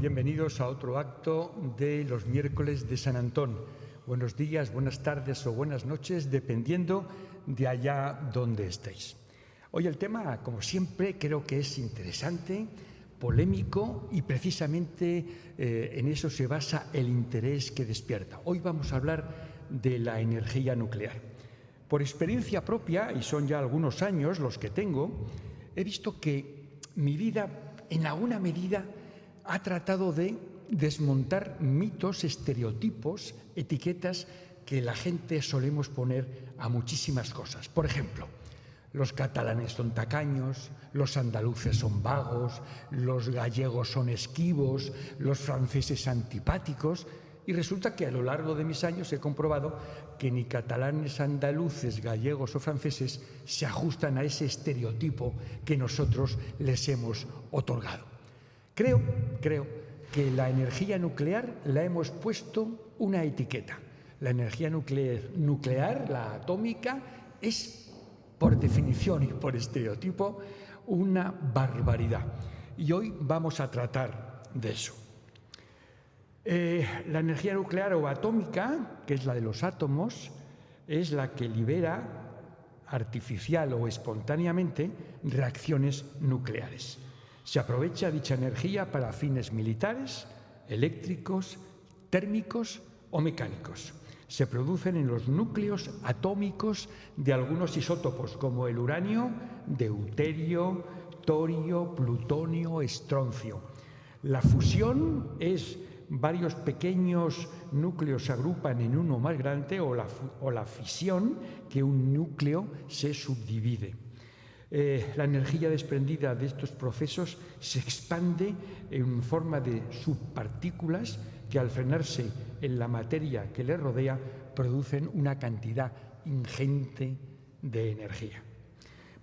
bienvenidos a otro acto de los miércoles de San Antón. Buenos días, buenas tardes o buenas noches, dependiendo de allá donde estéis. Hoy el tema, como siempre, creo que es interesante, polémico y precisamente en eso se basa el interés que despierta. Hoy vamos a hablar de la energía nuclear. Por experiencia propia, y son ya algunos años los que tengo, he visto que mi vida, en alguna medida, ha tratado de desmontar mitos, estereotipos, etiquetas que la gente solemos poner a muchísimas cosas. Por ejemplo, los catalanes son tacaños, los andaluces son vagos, los gallegos son esquivos, los franceses antipáticos. Y resulta que a lo largo de mis años he comprobado que ni catalanes, andaluces, gallegos o franceses se ajustan a ese estereotipo que nosotros les hemos otorgado. Creo que la energía nuclear la hemos puesto una etiqueta. La energía nuclear, la atómica, es por definición y por estereotipo una barbaridad. Y hoy vamos a tratar de eso. La energía nuclear o atómica, que es la de los átomos, es la que libera artificial o espontáneamente reacciones nucleares. Se aprovecha dicha energía para fines militares, eléctricos, térmicos o mecánicos. Se producen en los núcleos atómicos de algunos isótopos, como el uranio, deuterio, torio, plutonio, estroncio. La fusión es varios pequeños núcleos se agrupan en uno más grande, o la fisión, que un núcleo se subdivide. La energía desprendida de estos procesos se expande en forma de subpartículas que, al frenarse en la materia que les rodea, producen una cantidad ingente de energía.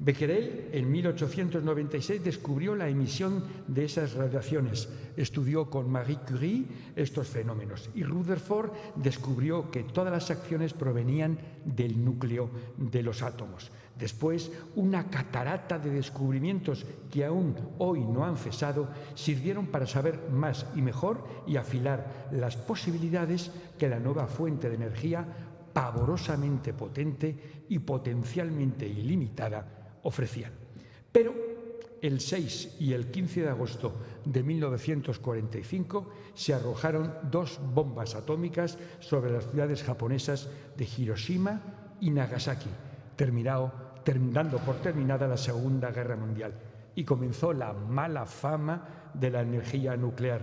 Becquerel, en 1896, descubrió la emisión de esas radiaciones. Estudió con Marie Curie estos fenómenos. Y Rutherford descubrió que todas las acciones provenían del núcleo de los átomos. Después, una catarata de descubrimientos que aún hoy no han cesado sirvieron para saber más y mejor y afilar las posibilidades que la nueva fuente de energía, pavorosamente potente y potencialmente ilimitada, ofrecían. Pero el 6 y el 15 de agosto de 1945 se arrojaron dos bombas atómicas sobre las ciudades japonesas de Hiroshima y Nagasaki, dando por terminada la Segunda Guerra Mundial, y comenzó la mala fama de la energía nuclear.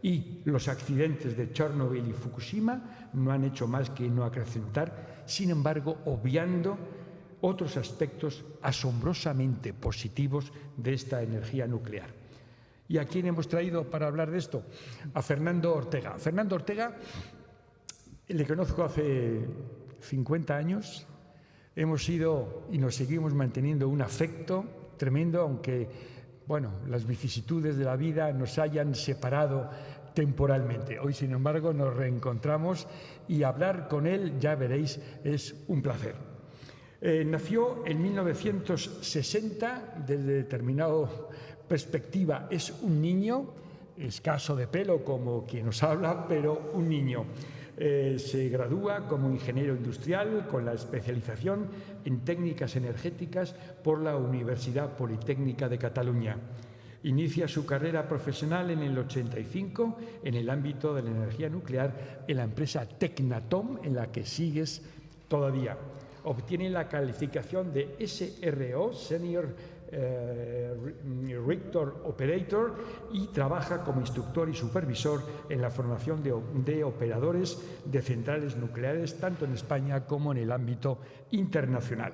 Y los accidentes de Chernobyl y Fukushima no han hecho más que no acrecentar, sin embargo, obviando otros aspectos asombrosamente positivos de esta energía nuclear. ¿Y a quién hemos traído para hablar de esto? A Fernando Ortega. Fernando Ortega le conozco hace 50 años. Hemos sido y nos seguimos manteniendo un afecto tremendo, aunque, bueno, las vicisitudes de la vida nos hayan separado temporalmente. Hoy, sin embargo, nos reencontramos y hablar con él, ya veréis, es un placer. Nació en 1960, desde determinada perspectiva es un niño, escaso de pelo como quien nos habla, pero un niño. Se gradúa como ingeniero industrial con la especialización en técnicas energéticas por la Universidad Politécnica de Cataluña. Inicia su carrera profesional en el 85 en el ámbito de la energía nuclear en la empresa Tecnatom, en la que sigues todavía. Obtiene la calificación de SRO, Senior Reactor Operator, y trabaja como instructor y supervisor en la formación de operadores de centrales nucleares, tanto en España como en el ámbito internacional.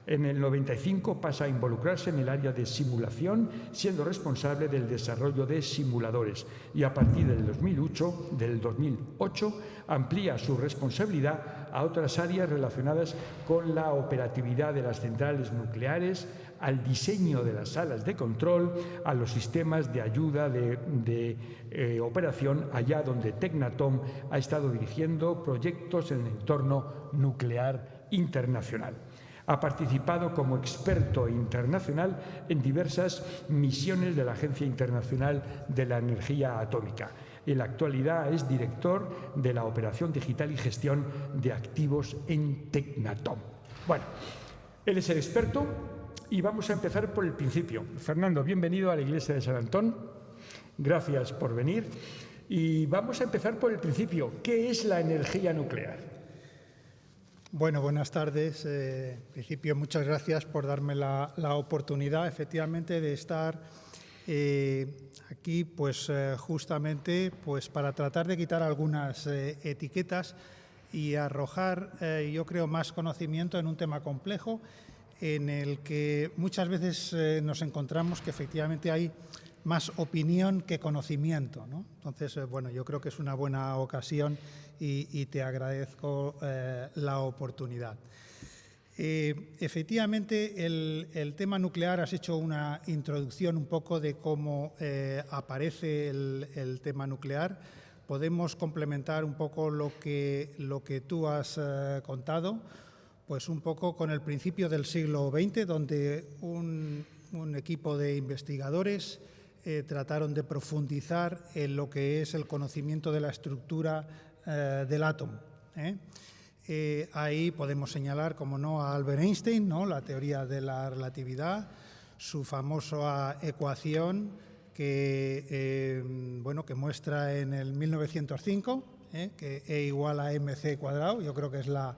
En el 95 pasa a involucrarse en el área de simulación, siendo responsable del desarrollo de simuladores, y a partir del 2008 amplía su responsabilidad a otras áreas relacionadas con la operatividad de las centrales nucleares, al diseño de las salas de control, a los sistemas de ayuda de operación, allá donde Tecnatom ha estado dirigiendo proyectos en el entorno nuclear internacional. Ha participado como experto internacional en diversas misiones de la Agencia Internacional de la Energía Atómica. En la actualidad es director de la Operación Digital y Gestión de Activos en Tecnatom. Bueno, él es el experto y vamos a empezar por el principio. Fernando, bienvenido a la Iglesia de San Antón. Gracias por venir. Y vamos a empezar por el principio. ¿Qué es la energía nuclear? Bueno, buenas tardes. En principio, muchas gracias por darme la oportunidad, efectivamente, de estar aquí, pues justamente, pues para tratar de quitar algunas etiquetas y arrojar, yo creo, más conocimiento en un tema complejo en el que muchas veces nos encontramos que efectivamente hay más opinión que conocimiento, ¿no? Entonces, bueno, yo creo que es una buena ocasión y te agradezco la oportunidad. Efectivamente, el tema nuclear, has hecho una introducción un poco de cómo aparece el tema nuclear. Podemos complementar un poco lo que tú has contado, pues un poco con el principio del siglo XX, donde un equipo de investigadores trataron de profundizar en lo que es el conocimiento de la estructura del átomo. Ahí podemos señalar, como no, a Albert Einstein, ¿no? La teoría de la relatividad, su famosa ecuación que muestra en el 1905, que E igual a mc cuadrado. Yo creo que es la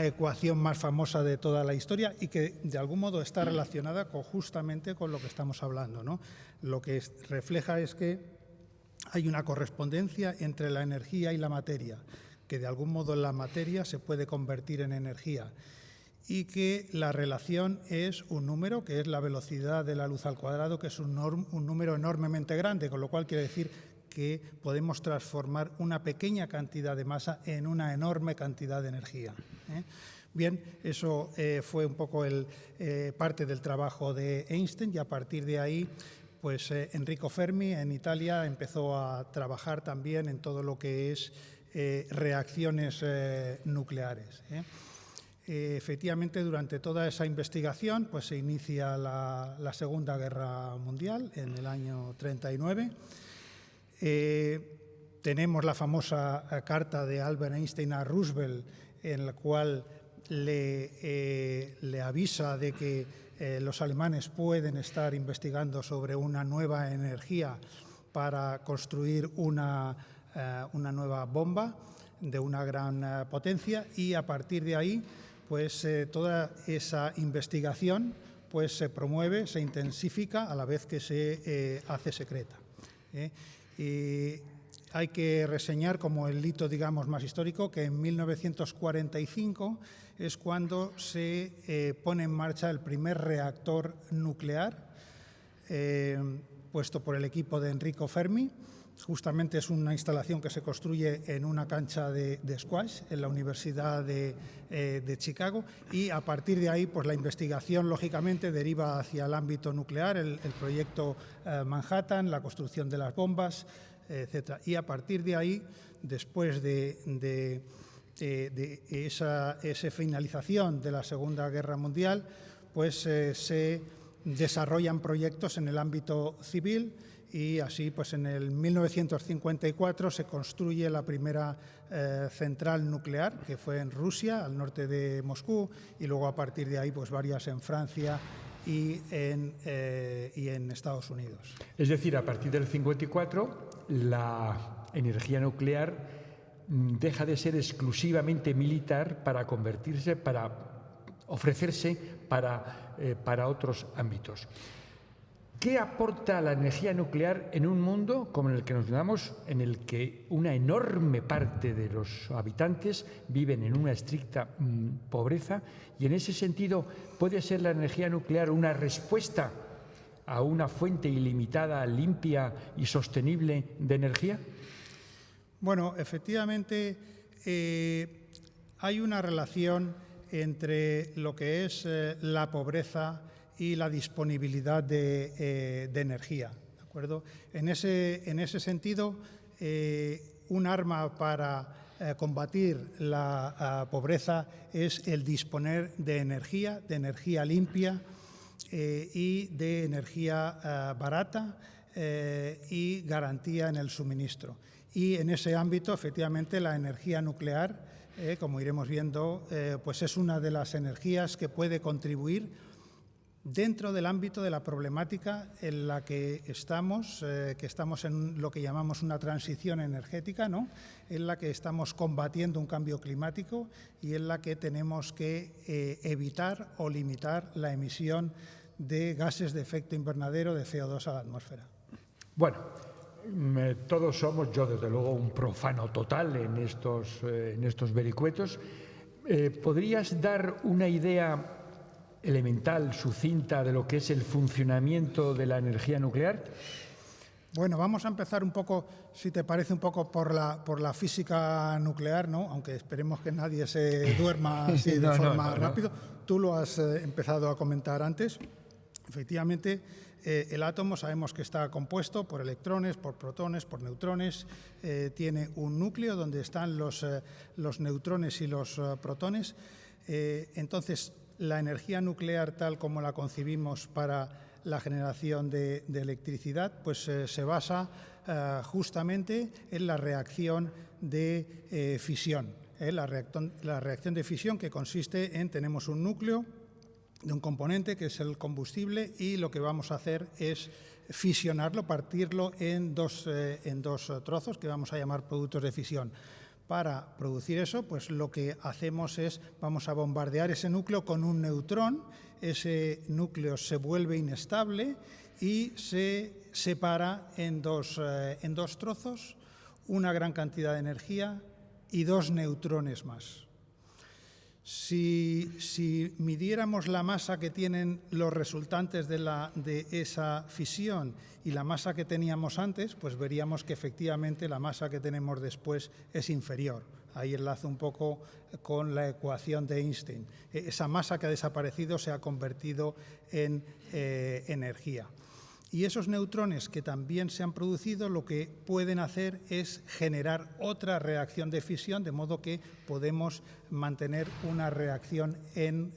ecuación más famosa de toda la historia y que de algún modo está relacionada justamente con lo que estamos hablando, ¿no? Lo que refleja es que hay una correspondencia entre la energía y la materia, que de algún modo la materia se puede convertir en energía y que la relación es un número, que es la velocidad de la luz al cuadrado, que es un número enormemente grande, con lo cual quiere decir que podemos transformar una pequeña cantidad de masa en una enorme cantidad de energía. Bien, eso fue un poco parte del trabajo de Einstein y a partir de ahí, pues Enrico Fermi en Italia empezó a trabajar también en todo lo que es reacciones nucleares. Efectivamente, durante toda esa investigación, pues se inicia la Segunda Guerra Mundial en el año 39. Tenemos la famosa carta de Albert Einstein a Roosevelt, en la cual le avisa de que los alemanes pueden estar investigando sobre una nueva energía para construir una nueva bomba de una gran potencia, y a partir de ahí, pues toda esa investigación pues se promueve, se intensifica a la vez que se hace secreta. Y hay que reseñar como el hito, digamos, más histórico, que en 1945 es cuando se pone en marcha el primer reactor nuclear puesto por el equipo de Enrico Fermi. Justamente es una instalación que se construye en una cancha de squash en la Universidad de Chicago, y a partir de ahí pues la investigación lógicamente deriva hacia el ámbito nuclear, el proyecto Manhattan, la construcción de las bombas, etc. Y a partir de ahí, después de esa finalización de la Segunda Guerra Mundial, pues se desarrollan proyectos en el ámbito civil. Y así, pues en el 1954 se construye la primera central nuclear, que fue en Rusia, al norte de Moscú, y luego a partir de ahí, pues varias en Francia y en Estados Unidos. Es decir, a partir del 54, la energía nuclear deja de ser exclusivamente militar para convertirse, para ofrecerse para otros ámbitos. ¿Qué aporta la energía nuclear en un mundo como en el que nos encontramos, en el que una enorme parte de los habitantes viven en una estricta pobreza? Y en ese sentido, ¿puede ser la energía nuclear una respuesta a una fuente ilimitada, limpia y sostenible de energía? Bueno, efectivamente hay una relación entre lo que es la pobreza y la disponibilidad de energía, ¿de acuerdo? En ese sentido, un arma para combatir la pobreza es el disponer de energía limpia y de energía barata y garantía en el suministro. Y en ese ámbito, efectivamente, la energía nuclear, como iremos viendo, pues es una de las energías que puede contribuir dentro del ámbito de la problemática en la que estamos en lo que llamamos una transición energética, ¿no? En la que estamos combatiendo un cambio climático y en la que tenemos que evitar o limitar la emisión de gases de efecto invernadero, de CO2 a la atmósfera. Bueno, todos somos, yo desde luego, un profano total en estos vericuetos. ¿Podrías dar una idea elemental, sucinta, de lo que es el funcionamiento de la energía nuclear? Bueno, vamos a empezar un poco, si te parece, un poco por la física nuclear, ¿no? Aunque esperemos que nadie se duerma así de forma rápida. Tú lo has empezado a comentar antes. Efectivamente, el átomo sabemos que está compuesto por electrones, por protones, por neutrones. Tiene un núcleo donde están los neutrones y los protones. Entonces, la energía nuclear, tal como la concebimos para la generación de electricidad, pues se basa justamente en la reacción de fisión. La reacción de fisión, que consiste en, tenemos un núcleo de un componente que es el combustible, y lo que vamos a hacer es fisionarlo, partirlo en dos trozos que vamos a llamar productos de fisión. Para producir eso, pues lo que hacemos es, vamos a bombardear ese núcleo con un neutrón. Ese núcleo se vuelve inestable y se separa en dos trozos, una gran cantidad de energía y dos neutrones más. Si midiéramos la masa que tienen los resultantes de esa fisión y la masa que teníamos antes, pues veríamos que efectivamente la masa que tenemos después es inferior. Ahí enlazo un poco con la ecuación de Einstein. Esa masa que ha desaparecido se ha convertido en energía. Y esos neutrones que también se han producido, lo que pueden hacer es generar otra reacción de fisión, de modo que podemos mantener una reacción en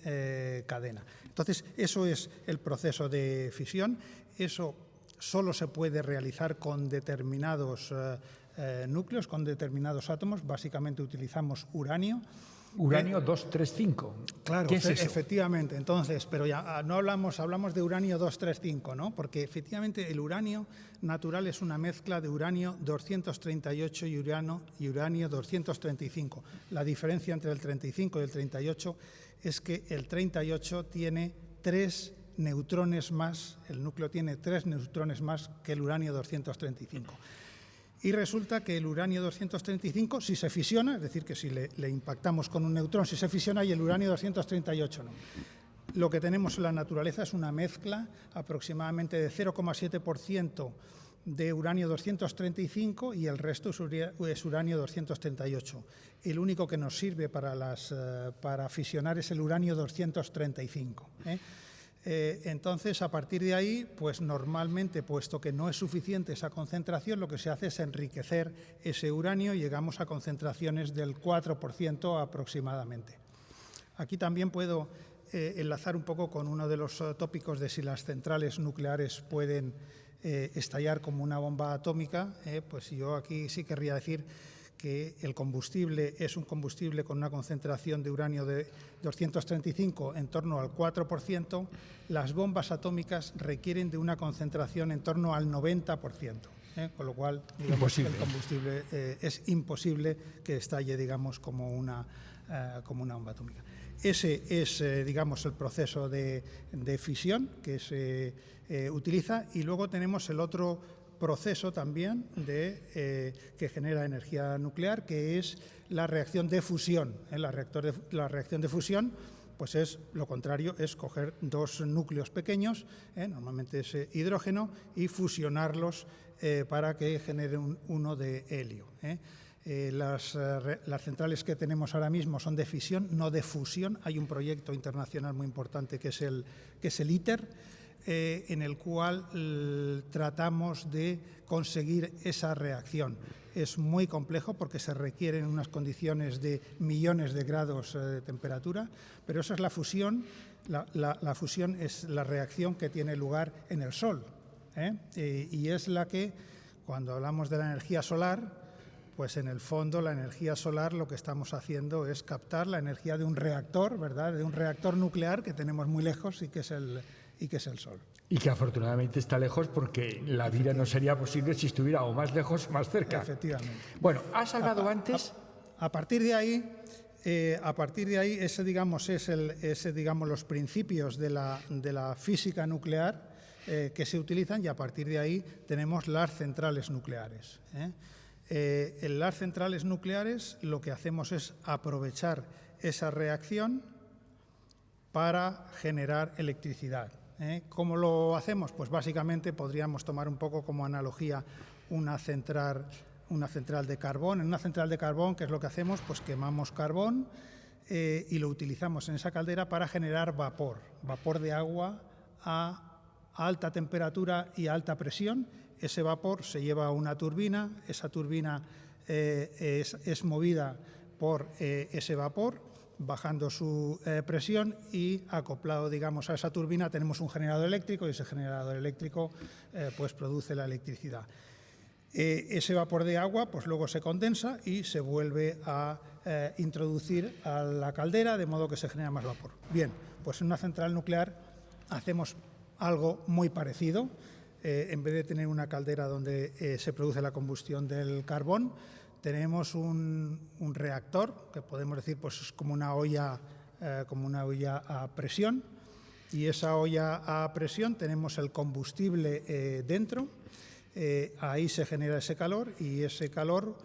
cadena. Entonces, eso es el proceso de fisión. Eso solo se puede realizar con determinados núcleos, con determinados átomos. Básicamente utilizamos uranio. Uranio 235. Claro, ¿Qué es eso? efectivamente. Entonces, pero ya no hablamos de uranio 235, ¿no? Porque efectivamente el uranio natural es una mezcla de uranio 238 y uranio 235. La diferencia entre el 35 y el 38 es que el 38 tiene 3 neutrones más, el núcleo tiene 3 neutrones más que el uranio 235. Y resulta que el uranio 235, si se fisiona, es decir, que si le impactamos con un neutrón, si se fisiona, y el uranio 238 no. Lo que tenemos en la naturaleza es una mezcla aproximadamente de 0,7% de uranio 235 y el resto es uranio 238. El único que nos sirve para fisionar es el uranio 235. Entonces, a partir de ahí, pues normalmente, puesto que no es suficiente esa concentración, lo que se hace es enriquecer ese uranio y llegamos a concentraciones del 4% aproximadamente. Aquí también puedo enlazar un poco con uno de los tópicos de si las centrales nucleares pueden estallar como una bomba atómica. Pues yo aquí sí querría decir que el combustible es un combustible con una concentración de uranio de 235 en torno al 4%, las bombas atómicas requieren de una concentración en torno al 90%, con lo cual digamos, el combustible es imposible que estalle, digamos, como una bomba atómica. Ese es, digamos, el proceso de fisión que se utiliza, y luego tenemos el otro proceso también que genera energía nuclear, que es la reacción de fusión. La reacción de fusión, pues es lo contrario, es coger dos núcleos pequeños, normalmente es hidrógeno, y fusionarlos para que genere uno de helio. Las centrales que tenemos ahora mismo son de fisión, no de fusión. Hay un proyecto internacional muy importante que es el ITER, en el cual tratamos de conseguir esa reacción. es muy complejo porque se requieren unas condiciones de millones de grados de temperatura, pero esa es la fusión. La fusión es la reacción que tiene lugar en el Sol, y es la que, cuando hablamos de la energía solar, pues en el fondo la energía solar lo que estamos haciendo es captar la energía de un reactor, ¿verdad? De un reactor nuclear que tenemos muy lejos y que es el Sol. Y que afortunadamente está lejos, porque la vida no sería posible si estuviera o más lejos o más cerca. Efectivamente. Bueno, has hablado antes... A partir de ahí, ese, digamos, los principios de la física nuclear que se utilizan, y a partir de ahí tenemos las centrales nucleares. En las centrales nucleares lo que hacemos es aprovechar esa reacción para generar electricidad. ¿Cómo lo hacemos? Pues básicamente podríamos tomar un poco como analogía una central de carbón. En una central de carbón, ¿qué es lo que hacemos? Pues quemamos carbón y lo utilizamos en esa caldera para generar vapor de agua a alta temperatura y a alta presión. Ese vapor se lleva a una turbina, esa turbina es movida por ese vapor, bajando su presión, y acoplado, digamos, a esa turbina tenemos un generador eléctrico, y ese generador eléctrico pues produce la electricidad. Ese vapor de agua pues luego se condensa y se vuelve a introducir a la caldera, de modo que se genera más vapor. Bien, pues en una central nuclear hacemos algo muy parecido. En vez de tener una caldera donde se produce la combustión del carbón, tenemos un reactor, que podemos decir pues es como una olla a presión, y esa olla a presión tenemos el combustible dentro. Ahí se genera ese calor, y ese calor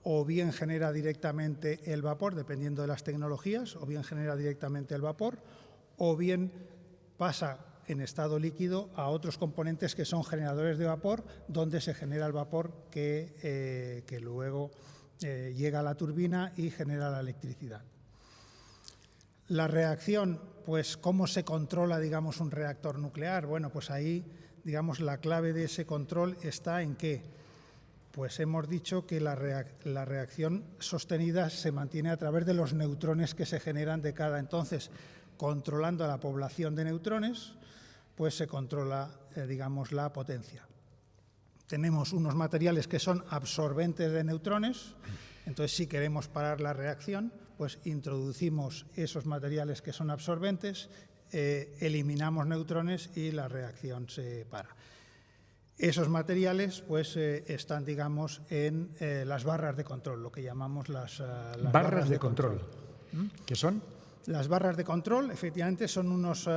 o bien genera directamente el vapor, dependiendo de las tecnologías, o bien genera directamente el vapor, o bien pasa en estado líquido a otros componentes que son generadores de vapor, donde se genera el vapor que luego llega a la turbina y genera la electricidad. La reacción, pues ¿cómo se controla, digamos, un reactor nuclear? Bueno, pues ahí, digamos, la clave de ese control está en que, pues hemos dicho que la reacción sostenida se mantiene a través de los neutrones que se generan de cada. Entonces, controlando la población de neutrones, pues se controla, digamos, la potencia. Tenemos unos materiales que son absorbentes de neutrones, entonces si queremos parar la reacción, pues introducimos esos materiales que son absorbentes, eliminamos neutrones y la reacción se para. Esos materiales pues están, digamos, en las barras de control, lo que llamamos las barras de control. ¿Qué son? Las barras de control, efectivamente, son unos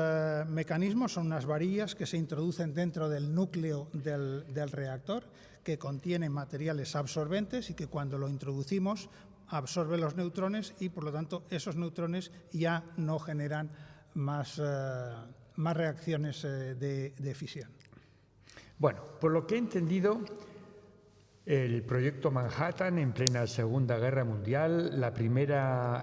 mecanismos, son unas varillas que se introducen dentro del núcleo del reactor, que contienen materiales absorbentes y que cuando lo introducimos absorbe los neutrones, y por lo tanto esos neutrones ya no generan más reacciones de fisión. Bueno, por lo que he entendido, el proyecto Manhattan en plena Segunda Guerra Mundial,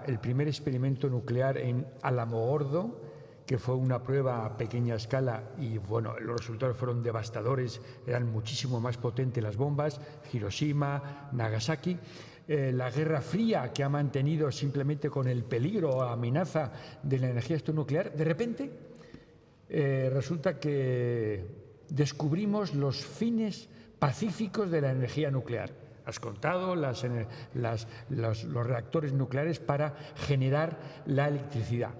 el primer experimento nuclear en Alamogordo, que fue una prueba a pequeña escala, y bueno, los resultados fueron devastadores, eran muchísimo más potentes las bombas, Hiroshima, Nagasaki. La Guerra Fría, que ha mantenido simplemente con el peligro o amenaza de la energía nuclear, de repente resulta que descubrimos los fines pacíficos de la energía nuclear. Has contado los reactores nucleares para generar la electricidad.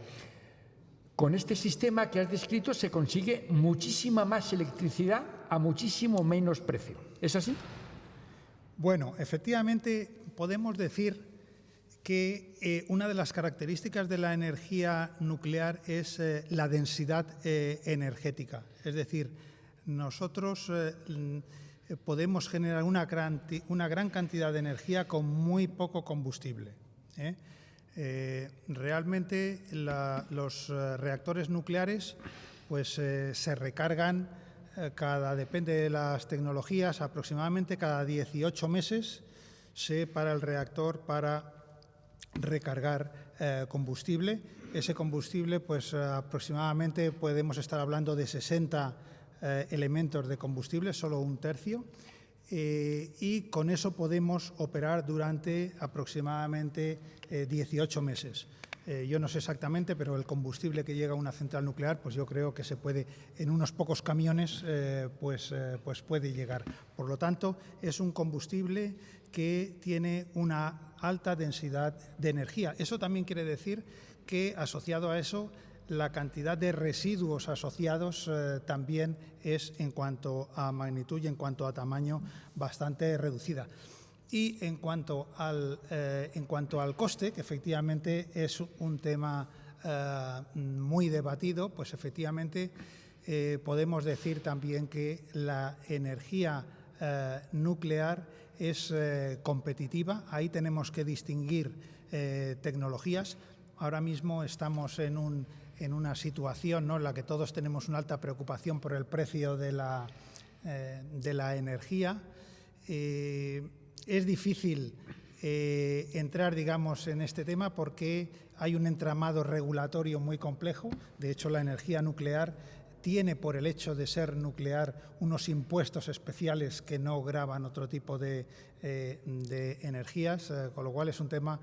Con este sistema que has descrito se consigue muchísima más electricidad a muchísimo menos precio. ¿Es así? Bueno, efectivamente podemos decir que una de las características de la energía nuclear es la densidad energética. Es decir, nosotros podemos generar una gran cantidad de energía con muy poco combustible. Realmente los reactores nucleares pues, se recargan depende de las tecnologías, aproximadamente cada 18 meses se para el reactor para recargar combustible. Ese combustible, pues aproximadamente podemos estar hablando de 60 elementos de combustible, solo un tercio. y con eso podemos operar durante aproximadamente 18 meses. Yo no sé exactamente, pero el combustible que llega a una central nuclear, pues yo creo que se puede, en unos pocos camiones, pues puede llegar. Por lo tanto, es un combustible que tiene una alta densidad de energía. Eso también quiere decir que, asociado a eso, la cantidad de residuos asociados también es, en cuanto a magnitud y en cuanto a tamaño, bastante reducida. Y en cuanto al coste, que efectivamente es un tema muy debatido, pues efectivamente podemos decir también que la energía nuclear es competitiva. Ahí tenemos que distinguir tecnologías. Ahora mismo estamos en una situación, ¿no?, en la que todos tenemos una alta preocupación por el precio de la energía. Es difícil entrar, digamos, en este tema porque hay un entramado regulatorio muy complejo. De hecho, la energía nuclear tiene, por el hecho de ser nuclear, unos impuestos especiales que no gravan otro tipo de energías, con lo cual es un tema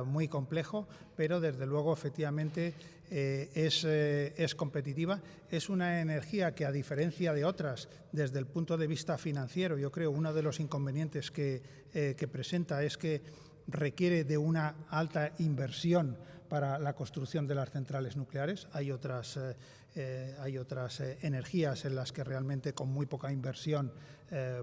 muy complejo, pero desde luego, efectivamente, es competitiva. Es una energía que, a diferencia de otras, desde el punto de vista financiero, yo creo uno de los inconvenientes que presenta es que requiere de una alta inversión para la construcción de las centrales nucleares. Hay otras energías en las que realmente con muy poca inversión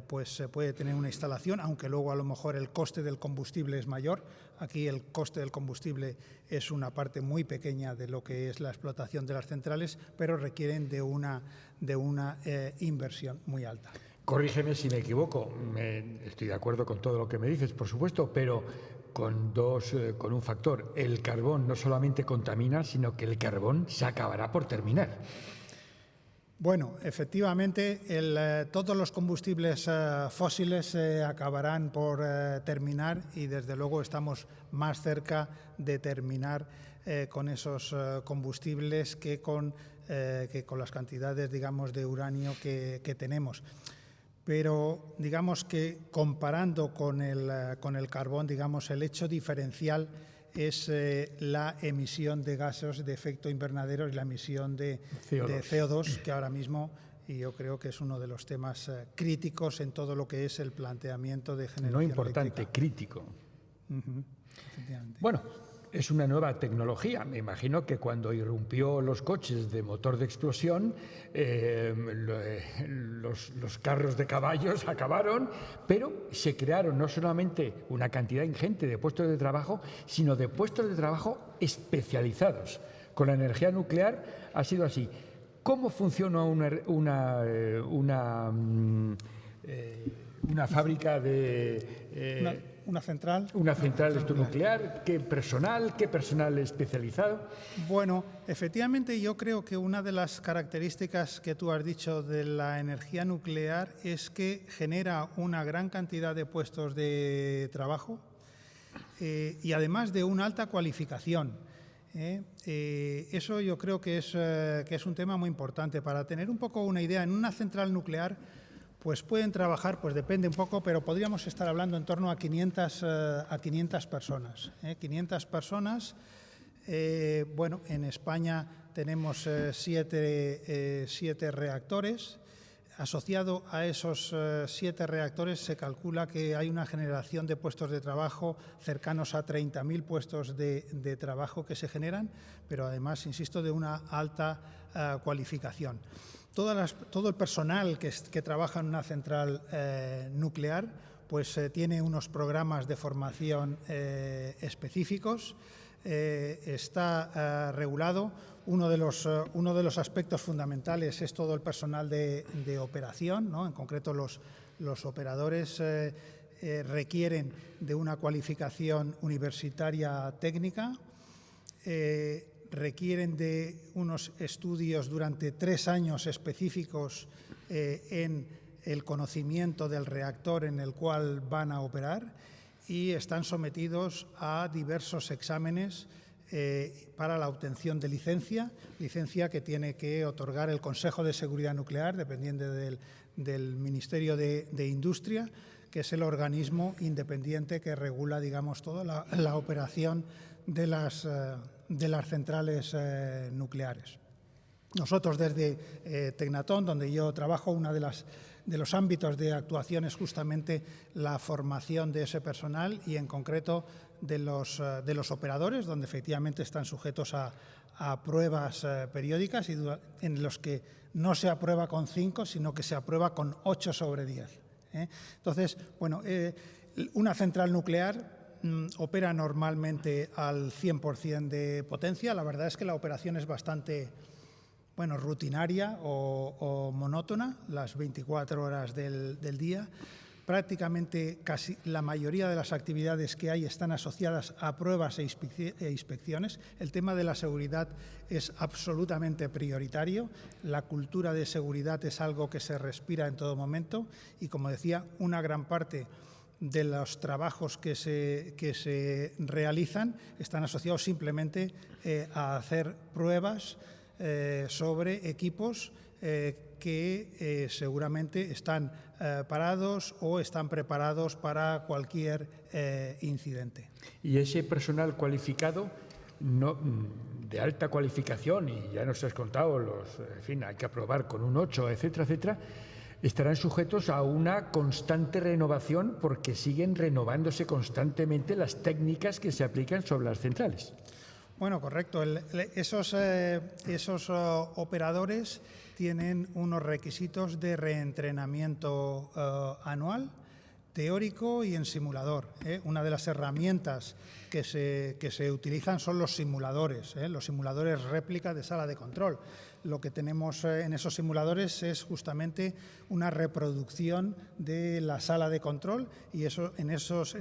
pues se puede tener una instalación, aunque luego a lo mejor el coste del combustible es mayor. Aquí el coste del combustible es una parte muy pequeña de lo que es la explotación de las centrales, pero requieren de una inversión muy alta. Corrígeme si me equivoco, estoy de acuerdo con todo lo que me dices, por supuesto, pero con un factor. El carbón no solamente contamina, sino que el carbón se acabará por terminar. Bueno, efectivamente, todos los combustibles fósiles acabarán por terminar, y desde luego estamos más cerca de terminar con esos combustibles que con las cantidades, digamos, de uranio que tenemos. Pero digamos que, comparando con el carbón, digamos, el hecho diferencial es la emisión de gases de efecto invernadero y la emisión de CO2, que ahora mismo, y yo creo que es uno de los temas críticos en todo lo que es el planteamiento de generación eléctrica. No importante, eléctrica. Crítico. Efectivamente. Bueno, es una nueva tecnología. Me imagino que cuando irrumpió los coches de motor de explosión, los carros de caballos acabaron, pero se crearon no solamente una cantidad ingente de puestos de trabajo, sino de puestos de trabajo especializados. Con la energía nuclear ha sido así. ¿Cómo funciona una fábrica de... Una central. Una central nuclear. ¿Qué personal especializado? Bueno, efectivamente, yo creo que una de las características que tú has dicho de la energía nuclear es que genera una gran cantidad de puestos de trabajo y además de una alta cualificación. Eso yo creo que es un tema muy importante. Para tener un poco una idea, en una central nuclear pues pueden trabajar, pues depende un poco, pero podríamos estar hablando en torno a 500 personas. 500 personas. Bueno, en España tenemos 7 reactores. Asociado a esos 7 reactores se calcula que hay una generación de puestos de trabajo cercanos a 30.000 puestos de trabajo que se generan, pero además, insisto, de una alta cualificación. Todo el personal que trabaja en una central nuclear pues tiene unos programas de formación específicos, está regulado. Uno de los aspectos fundamentales es todo el personal de operación, ¿no? En concreto, los operadores requieren de una cualificación universitaria técnica, requieren de unos estudios durante 3 años específicos en el conocimiento del reactor en el cual van a operar, y están sometidos a diversos exámenes para la obtención de licencia que tiene que otorgar el Consejo de Seguridad Nuclear, dependiente del Ministerio de Industria, que es el organismo independiente que regula, digamos, toda la operación de las centrales nucleares. Nosotros desde Tecnaton, donde yo trabajo, uno de los ámbitos de actuación es justamente la formación de ese personal y en concreto de los operadores, donde efectivamente están sujetos a pruebas periódicas y en los que no se aprueba con 5, sino que se aprueba con 8 sobre 10. Entonces, bueno, una central nuclear opera normalmente al 100% de potencia. La verdad es que la operación es bastante rutinaria o monótona, las 24 horas del día. Prácticamente casi la mayoría de las actividades que hay están asociadas a pruebas e inspecciones. El tema de la seguridad es absolutamente prioritario. La cultura de seguridad es algo que se respira en todo momento y, como decía, una gran parte de los trabajos que se realizan están asociados simplemente a hacer pruebas sobre equipos que seguramente están parados o están preparados para cualquier incidente. Y ese personal cualificado, de alta cualificación, y ya nos has contado, hay que aprobar con un 8, etcétera, etcétera, estarán sujetos a una constante renovación porque siguen renovándose constantemente las técnicas que se aplican sobre las centrales. Bueno, correcto. Esos operadores tienen unos requisitos de reentrenamiento anual, teórico y en simulador. Una de las herramientas que se utilizan son los simuladores réplica de sala de control. Lo que tenemos en esos simuladores es justamente una reproducción de la sala de control y en esos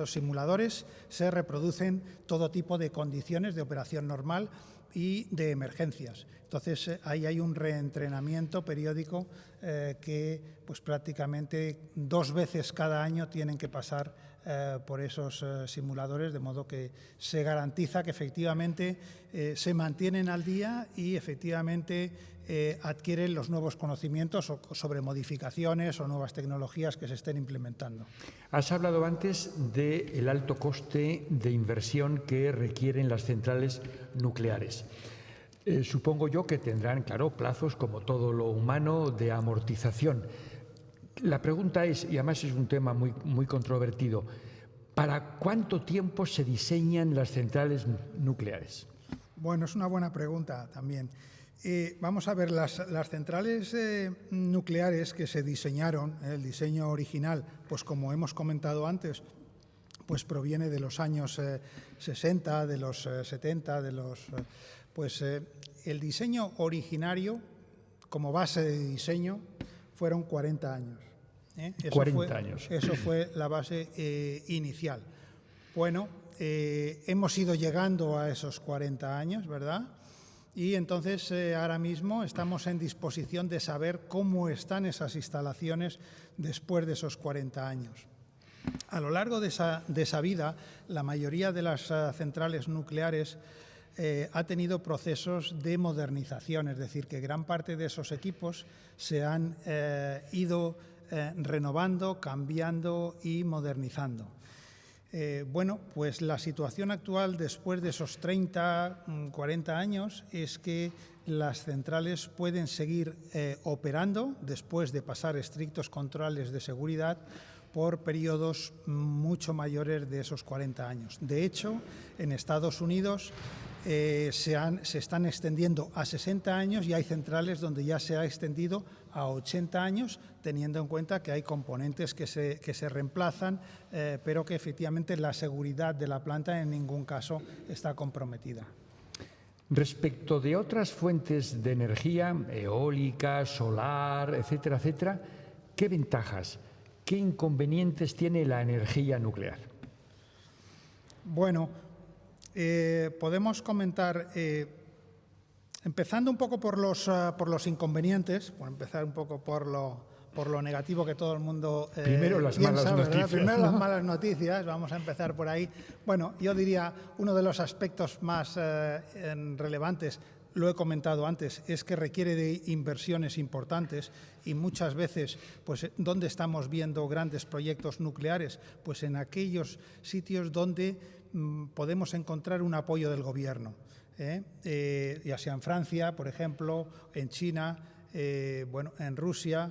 simuladores se reproducen todo tipo de condiciones de operación normal y de emergencias. Entonces, ahí hay un reentrenamiento periódico que pues, prácticamente 2 veces cada año tienen que pasar por esos simuladores, de modo que se garantiza que efectivamente se mantienen al día y efectivamente adquieren los nuevos conocimientos sobre modificaciones o nuevas tecnologías que se estén implementando. Has hablado antes del alto coste de inversión que requieren las centrales nucleares. Supongo yo que tendrán, claro, plazos como todo lo humano de amortización. La pregunta es, y además es un tema muy controvertido, ¿para cuánto tiempo se diseñan las centrales nucleares? Bueno, es una buena pregunta también. Vamos a ver, las centrales nucleares que se diseñaron, el diseño original, pues como hemos comentado antes, pues proviene de los años 60, de los 70, el diseño originario, como base de diseño, fueron 40 años. 40 años. Eso fue la base inicial. Bueno, hemos ido llegando a esos 40 años, ¿verdad? Y entonces ahora mismo estamos en disposición de saber cómo están esas instalaciones después de esos 40 años. A lo largo de esa vida, la mayoría de las centrales nucleares ha tenido procesos de modernización, es decir, que gran parte de esos equipos se han ido renovando, cambiando y modernizando. Bueno, pues la situación actual después de esos 30, 40 años es que las centrales pueden seguir operando después de pasar estrictos controles de seguridad por periodos mucho mayores de esos 40 años. De hecho, en Estados Unidos se están extendiendo a 60 años y hay centrales donde ya se ha extendido a 80 años, teniendo en cuenta que hay componentes que se reemplazan, pero que efectivamente la seguridad de la planta en ningún caso está comprometida. Respecto de otras fuentes de energía, eólica, solar, etcétera, etcétera, ¿qué ventajas, qué inconvenientes tiene la energía nuclear? Bueno, podemos comentar, empezando un poco por los inconvenientes, por empezar un poco por por lo negativo que todo el mundo primero las piensa, malas ¿verdad? noticias, Primero ¿no? las malas noticias, vamos a empezar por ahí. Bueno, yo diría uno de los aspectos más relevantes, lo he comentado antes, es que requiere de inversiones importantes y muchas veces, pues, ¿dónde estamos viendo grandes proyectos nucleares? Pues en aquellos sitios donde podemos encontrar un apoyo del gobierno, ya sea en Francia, por ejemplo, en China, bueno, en Rusia.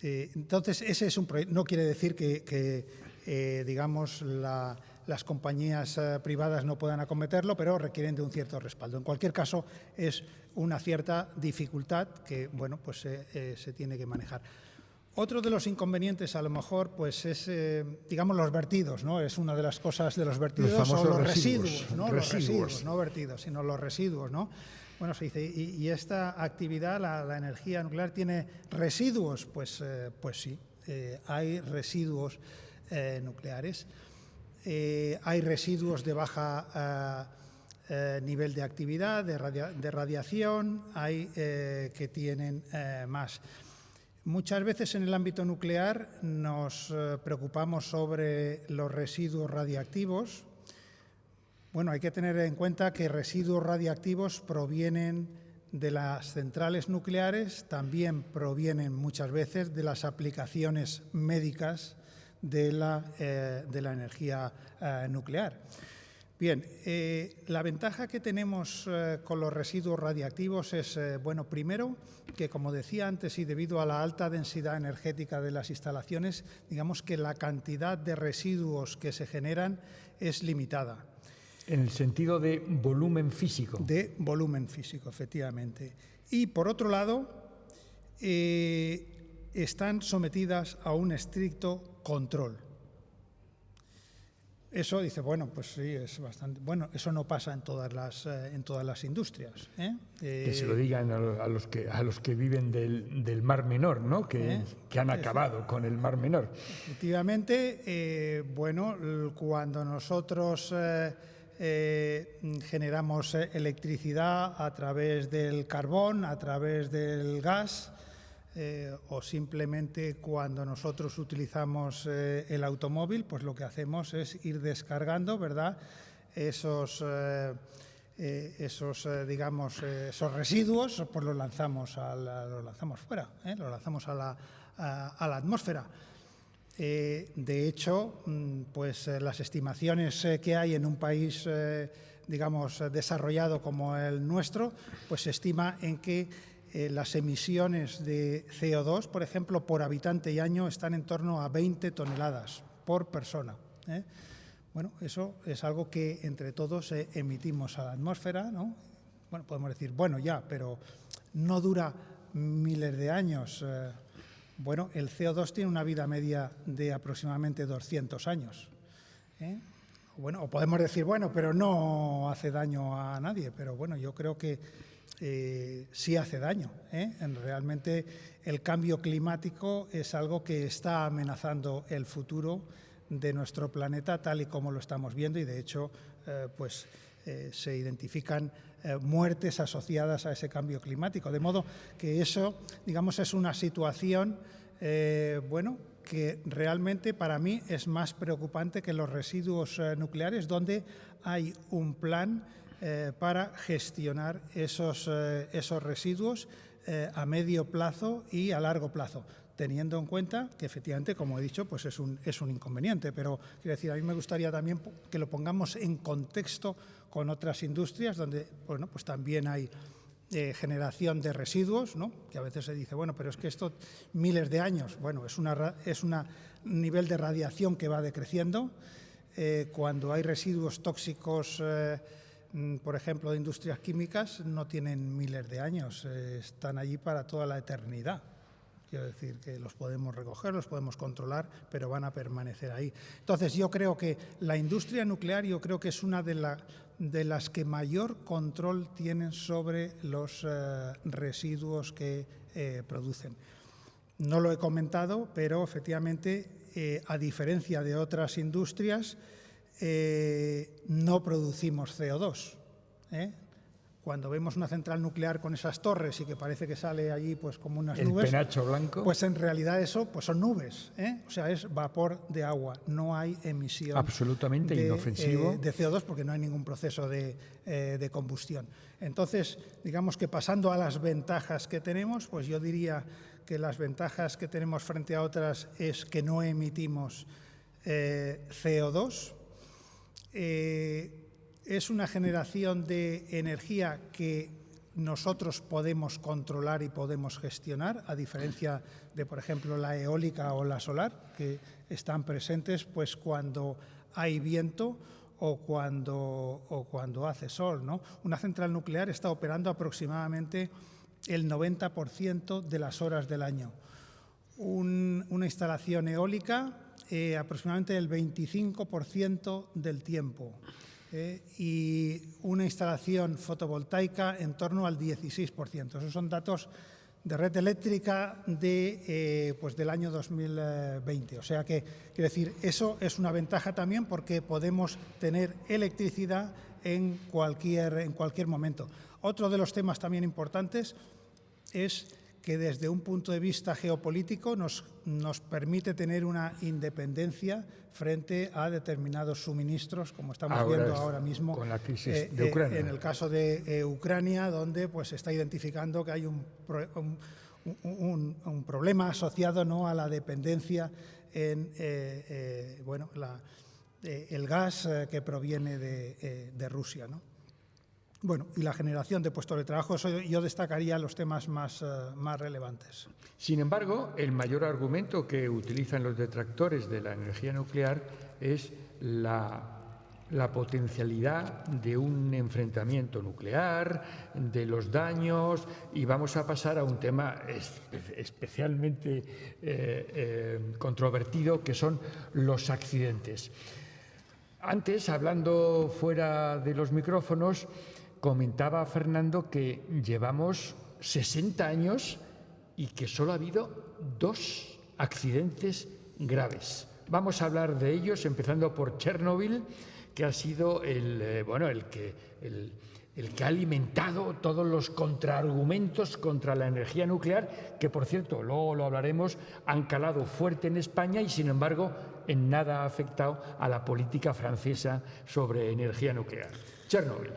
Entonces, ese es un proyecto. No quiere decir que digamos, las compañías privadas no puedan acometerlo, pero requieren de un cierto respaldo. En cualquier caso, es una cierta dificultad que, bueno, pues se tiene que manejar. Otro de los inconvenientes, a lo mejor, pues es, digamos, los vertidos, ¿no? Es una de las cosas de los vertidos, o los residuos, ¿no? Los residuos, no vertidos, sino los residuos, ¿no? Bueno, se dice, ¿y esta actividad, la energía nuclear, tiene residuos? Pues sí, hay residuos nucleares. Hay residuos de baja nivel de actividad, de radiación, hay que tienen más. Muchas veces en el ámbito nuclear nos preocupamos sobre los residuos radiactivos. Bueno, hay que tener en cuenta que residuos radiactivos provienen de las centrales nucleares, también provienen muchas veces de las aplicaciones médicas de la energía nuclear. Bien, la ventaja que tenemos con los residuos radiactivos es, bueno, primero, que como decía antes y debido a la alta densidad energética de las instalaciones, digamos que la cantidad de residuos que se generan es limitada. En el sentido de volumen físico. De volumen físico, efectivamente. Y por otro lado, están sometidas a un estricto control. Eso dice, bueno, pues sí, es bastante. Bueno, eso no pasa en todas las industrias. Que se lo digan a los que viven del Mar Menor, ¿no? Que han acabado con el Mar Menor. Efectivamente, bueno, cuando nosotros generamos electricidad a través del carbón, a través del gas, o simplemente cuando nosotros utilizamos el automóvil, pues lo que hacemos es ir descargando, ¿verdad?, esos residuos, pues los lanzamos fuera, los lanzamos a la atmósfera. De hecho, pues las estimaciones que hay en un país, digamos, desarrollado como el nuestro, pues se estima en que las emisiones de CO2, por ejemplo, por habitante y año están en torno a 20 toneladas por persona. Bueno, eso es algo que entre todos emitimos a la atmósfera, ¿no? Bueno, podemos decir, bueno, ya, pero no dura miles de años. Bueno, el CO2 tiene una vida media de aproximadamente 200 años. Bueno, o podemos decir, bueno, pero no hace daño a nadie, pero bueno, yo creo que sí hace daño. Realmente el cambio climático es algo que está amenazando el futuro de nuestro planeta tal y como lo estamos viendo y de hecho pues se identifican muertes asociadas a ese cambio climático. De modo que eso, digamos, es una situación, bueno, que realmente para mí es más preocupante que los residuos nucleares, donde hay un plan para gestionar esos residuos a medio plazo y a largo plazo, teniendo en cuenta que efectivamente, como he dicho, pues es un inconveniente. Pero quiero decir, a mí me gustaría también que lo pongamos en contexto con otras industrias donde, bueno, pues también hay generación de residuos, ¿no? Que a veces se dice, bueno, pero es que esto miles de años, bueno, es un nivel de radiación que va decreciendo. Cuando hay residuos tóxicos, por ejemplo, de industrias químicas, no tienen miles de años, están allí para toda la eternidad. Quiero decir que los podemos recoger, los podemos controlar, pero van a permanecer ahí. Entonces, yo creo que la industria nuclear, yo creo que es una de las que mayor control tienen sobre los residuos que producen. No lo he comentado, pero efectivamente, a diferencia de otras industrias, no producimos CO2. cuando vemos una central nuclear con esas torres y que parece que sale allí pues como unas el nubes, penacho blanco, pues en realidad eso pues son nubes, ¿eh? O sea, es vapor de agua, no hay emisión absolutamente inofensivo de CO2 porque no hay ningún proceso de combustión. Entonces, digamos que pasando a las ventajas que tenemos, pues yo diría que las ventajas que tenemos frente a otras es que no emitimos CO2. Es una generación de energía que nosotros podemos controlar y podemos gestionar, a diferencia de, por ejemplo, la eólica o la solar, que están presentes pues, cuando hay viento o cuando hace sol, ¿no? Una central nuclear está operando aproximadamente el 90% de las horas del año. Una instalación eólica aproximadamente el 25% del tiempo. Y una instalación fotovoltaica en torno al 16%. Esos son datos de red eléctrica pues del año 2020. O sea que, quiero decir, eso es una ventaja también porque podemos tener electricidad en cualquier momento. Otro de los temas también importantes es que desde un punto de vista geopolítico nos permite tener una independencia frente a determinados suministros, como estamos viendo ahora mismo con la crisis de Ucrania. En el caso de Ucrania, donde pues, se está identificando que hay un problema asociado, ¿no?, a la dependencia en el gas que proviene de Rusia, ¿no? Bueno, y la generación de puestos de trabajo, eso yo destacaría los temas más relevantes. Sin embargo, el mayor argumento que utilizan los detractores de la energía nuclear es la potencialidad de un enfrentamiento nuclear, de los daños, y vamos a pasar a un tema especialmente controvertido, que son los accidentes. Antes, hablando fuera de los micrófonos, comentaba Fernando que llevamos 60 años y que solo ha habido 2 accidentes graves. Vamos a hablar de ellos, empezando por Chernobyl, que ha sido el que ha alimentado todos los contraargumentos contra la energía nuclear, que, por cierto, luego lo hablaremos, han calado fuerte en España y, sin embargo, en nada ha afectado a la política francesa sobre energía nuclear. Chernobyl.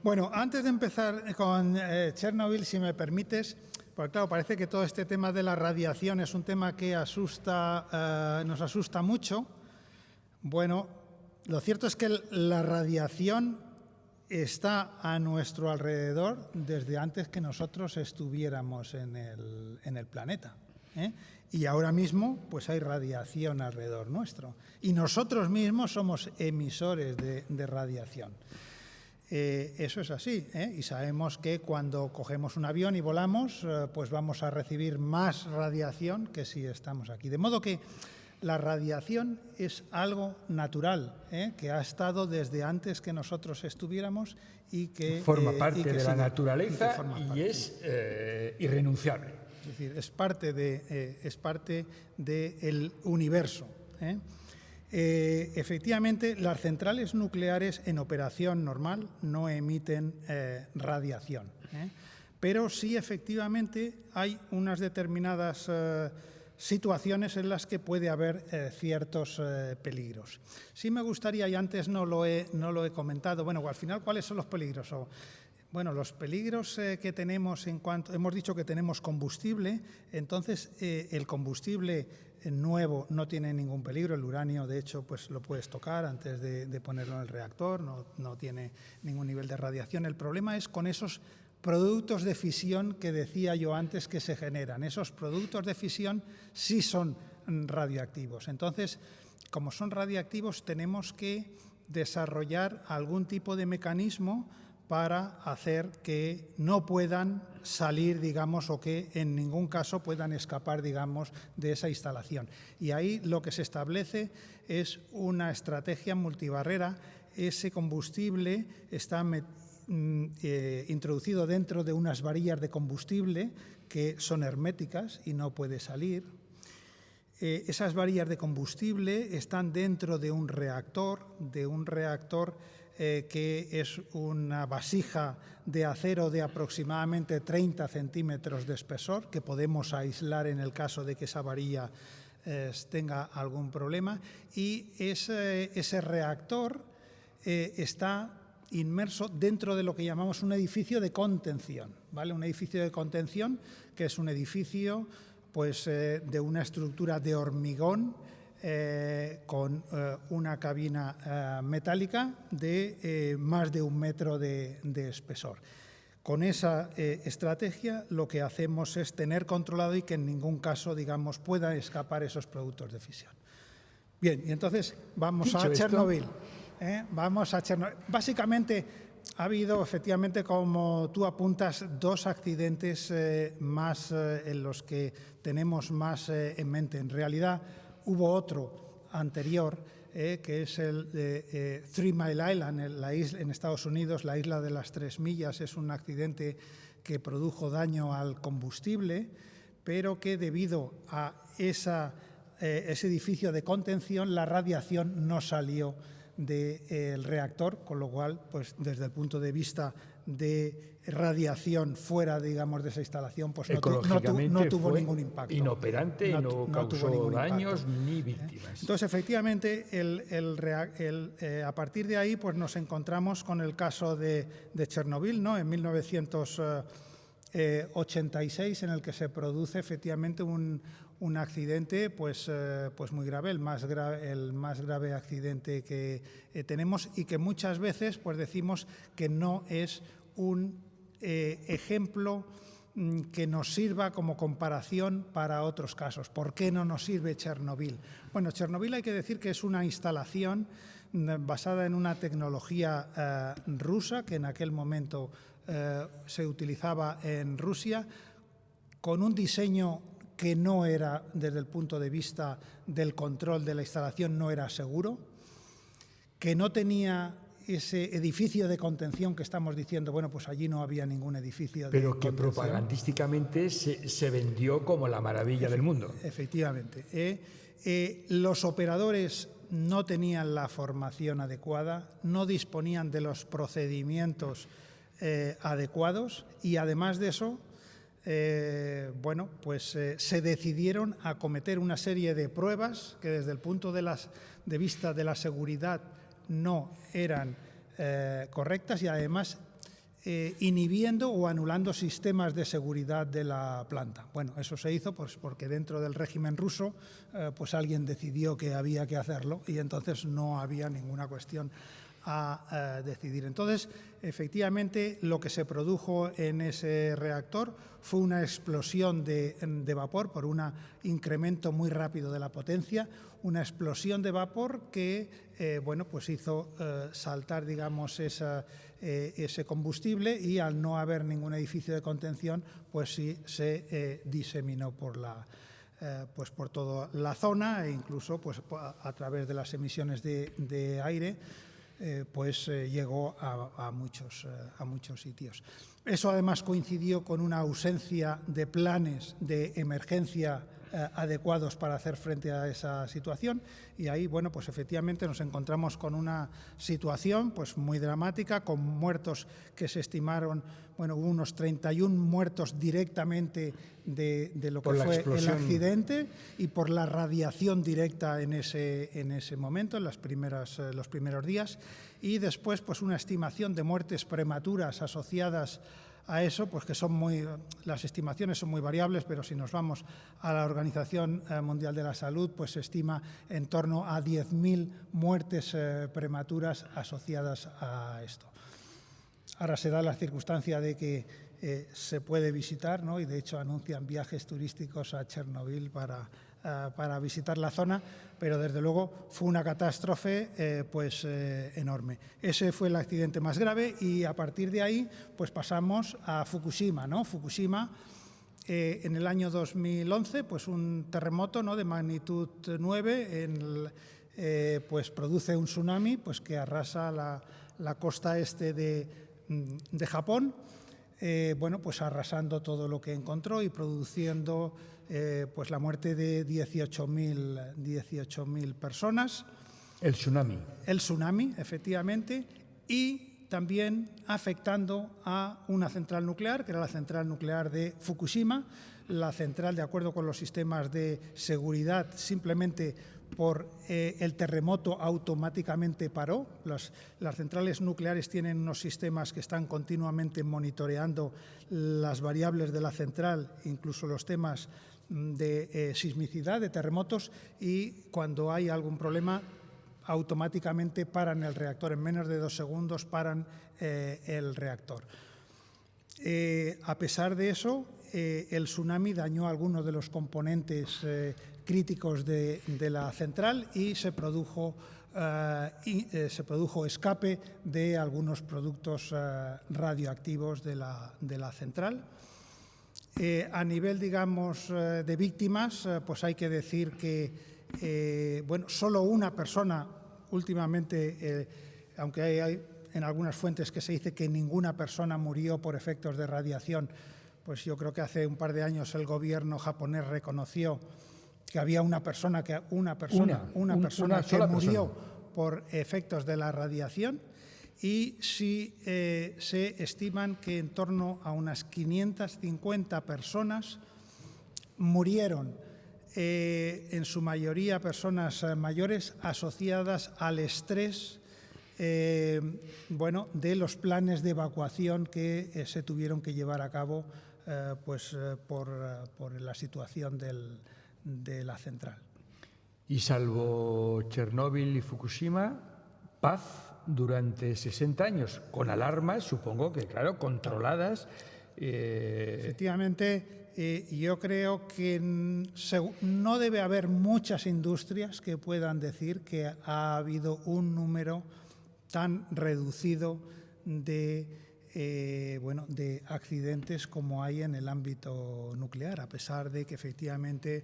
Bueno, antes de empezar con Chernobyl, si me permites, porque claro, parece que todo este tema de la radiación es un tema que nos asusta mucho. Bueno, lo cierto es que la radiación está a nuestro alrededor desde antes que nosotros estuviéramos en el planeta, ¿eh? Y ahora mismo pues hay radiación alrededor nuestro. Y nosotros mismos somos emisores de radiación. Eso es así, ¿eh? Y sabemos que cuando cogemos un avión y volamos, pues vamos a recibir más radiación que si estamos aquí. De modo que la radiación es algo natural, que ha estado desde antes que nosotros estuviéramos y que forma parte de la naturaleza y es irrenunciable. Es decir, es parte del universo, ¿eh? Efectivamente, las centrales nucleares en operación normal no emiten radiación, ¿eh? Pero sí, efectivamente, hay unas determinadas situaciones en las que puede haber ciertos peligros. Sí me gustaría, y antes no lo he comentado, bueno, al final, ¿cuáles son los peligros? Bueno, los peligros que tenemos hemos dicho que tenemos combustible, entonces el combustible nuevo no tiene ningún peligro, el uranio de hecho pues lo puedes tocar antes de ponerlo en el reactor, no tiene ningún nivel de radiación. El problema es con esos productos de fisión que decía yo antes que se generan. Esos productos de fisión sí son radioactivos. Entonces, como son radioactivos, tenemos que desarrollar algún tipo de mecanismo para hacer que no puedan salir, digamos, o que en ningún caso puedan escapar, digamos, de esa instalación. Y ahí lo que se establece es una estrategia multibarrera. Ese combustible está introducido dentro de unas varillas de combustible que son herméticas y no puede salir. Esas varillas de combustible están dentro de un reactor que es una vasija de acero de aproximadamente 30 centímetros de espesor, que podemos aislar en el caso de que esa varilla tenga algún problema, y ese reactor está inmerso dentro de lo que llamamos un edificio de contención, ¿vale? Un edificio de contención que es un edificio pues, de una estructura de hormigón con una cabina metálica de más de 1 metro de espesor. Con esa estrategia lo que hacemos es tener controlado y que en ningún caso, digamos, puedan escapar esos productos de fisión. Bien, y entonces vamos a Chernobyl. Vamos a Chernobyl. Básicamente ha habido, efectivamente, como tú apuntas, 2 accidentes más en los que tenemos más en mente. En realidad hubo otro anterior, que es el de 3 Mile Island, en Estados Unidos, la isla de las 3 millas. Es un accidente que produjo daño al combustible, pero que debido a ese edificio de contención, la radiación no salió del reactor, con lo cual, pues desde el punto de vista de radiación fuera, digamos, de esa instalación, pues no tuvo ningún impacto. Inoperante, no causó daños ni víctimas. Entonces, efectivamente, a partir de ahí, pues nos encontramos con el caso de Chernobyl, ¿no? En 1986, en el que se produce efectivamente un accidente pues muy grave, el más grave accidente que tenemos, y que muchas veces pues decimos que no es un ejemplo que nos sirva como comparación para otros casos. ¿Por qué no nos sirve Chernobyl? Bueno, Chernobyl hay que decir que es una instalación basada en una tecnología rusa, que en aquel momento se utilizaba en Rusia, con un diseño que no era, desde el punto de vista del control de la instalación, no era seguro, que no tenía ese edificio de contención que estamos diciendo. Bueno, pues allí no había ningún edificio de contención. Pero que propagandísticamente se vendió como la maravilla del mundo. Efectivamente. Los operadores no tenían la formación adecuada, no disponían de los procedimientos adecuados, y además de eso, se decidieron a cometer una serie de pruebas que desde el punto de vista de la seguridad no eran correctas, y además inhibiendo o anulando sistemas de seguridad de la planta. Bueno, eso se hizo pues porque dentro del régimen ruso pues alguien decidió que había que hacerlo, y entonces no había ninguna cuestión a decidir. Entonces, efectivamente, lo que se produjo en ese reactor fue una explosión de vapor por un incremento muy rápido de la potencia, una explosión de vapor que hizo saltar, digamos, ese combustible, y al no haber ningún edificio de contención, pues sí se diseminó por toda la zona, e incluso pues a través de las emisiones de aire llegó a muchos sitios. Eso además coincidió con una ausencia de planes de emergencia adecuados para hacer frente a esa situación, y ahí, bueno, pues efectivamente nos encontramos con una situación pues muy dramática, con muertos que se estimaron, bueno, hubo unos 31 muertos directamente de lo que fue el accidente y por la radiación directa en ese momento, en los primeros días, y después pues una estimación de muertes prematuras asociadas a eso, pues que las estimaciones son muy variables, pero si nos vamos a la Organización Mundial de la Salud, pues se estima en torno a 10.000 muertes prematuras asociadas a esto. Ahora se da la circunstancia de que se puede visitar, ¿no? Y de hecho anuncian viajes turísticos a Chernobyl para visitar la zona, pero desde luego fue una catástrofe enorme. Ese fue el accidente más grave, y a partir de ahí pues pasamos a Fukushima, ¿no? Fukushima, en el año 2011, pues un terremoto, ¿no?, de magnitud 9 pues produce un tsunami pues que arrasa la costa este de Japón, pues arrasando todo lo que encontró y produciendo pues la muerte de 18.000 personas. El tsunami. El tsunami, efectivamente. y también afectando a una central nuclear, que era la central nuclear de Fukushima. La central, de acuerdo con los sistemas de seguridad, simplemente por el terremoto automáticamente paró. Las centrales nucleares tienen unos sistemas que están continuamente monitoreando las variables de la central, incluso los temas de sismicidad, de terremotos, y cuando hay algún problema automáticamente paran el reactor. En menos de 2 segundos paran el reactor. A pesar de eso, el tsunami dañó algunos de los componentes críticos de la central y se produjo escape de algunos productos radioactivos de la central. A nivel, digamos, de víctimas, pues hay que decir que solo una persona últimamente, aunque hay en algunas fuentes que se dice que ninguna persona murió por efectos de radiación, pues yo creo que hace un par de años el gobierno japonés reconoció que había una persona que murió por efectos de la radiación, y sí se estiman que en torno a unas 550 personas murieron, en su mayoría personas mayores, asociadas al estrés de los planes de evacuación que se tuvieron que llevar a cabo por la situación de la central. Y salvo Chernóbil y Fukushima, paz durante 60 años, con alarmas, supongo que, claro, controladas. Efectivamente, yo creo que no debe haber muchas industrias que puedan decir que ha habido un número tan reducido de accidentes como hay en el ámbito nuclear, a pesar de que efectivamente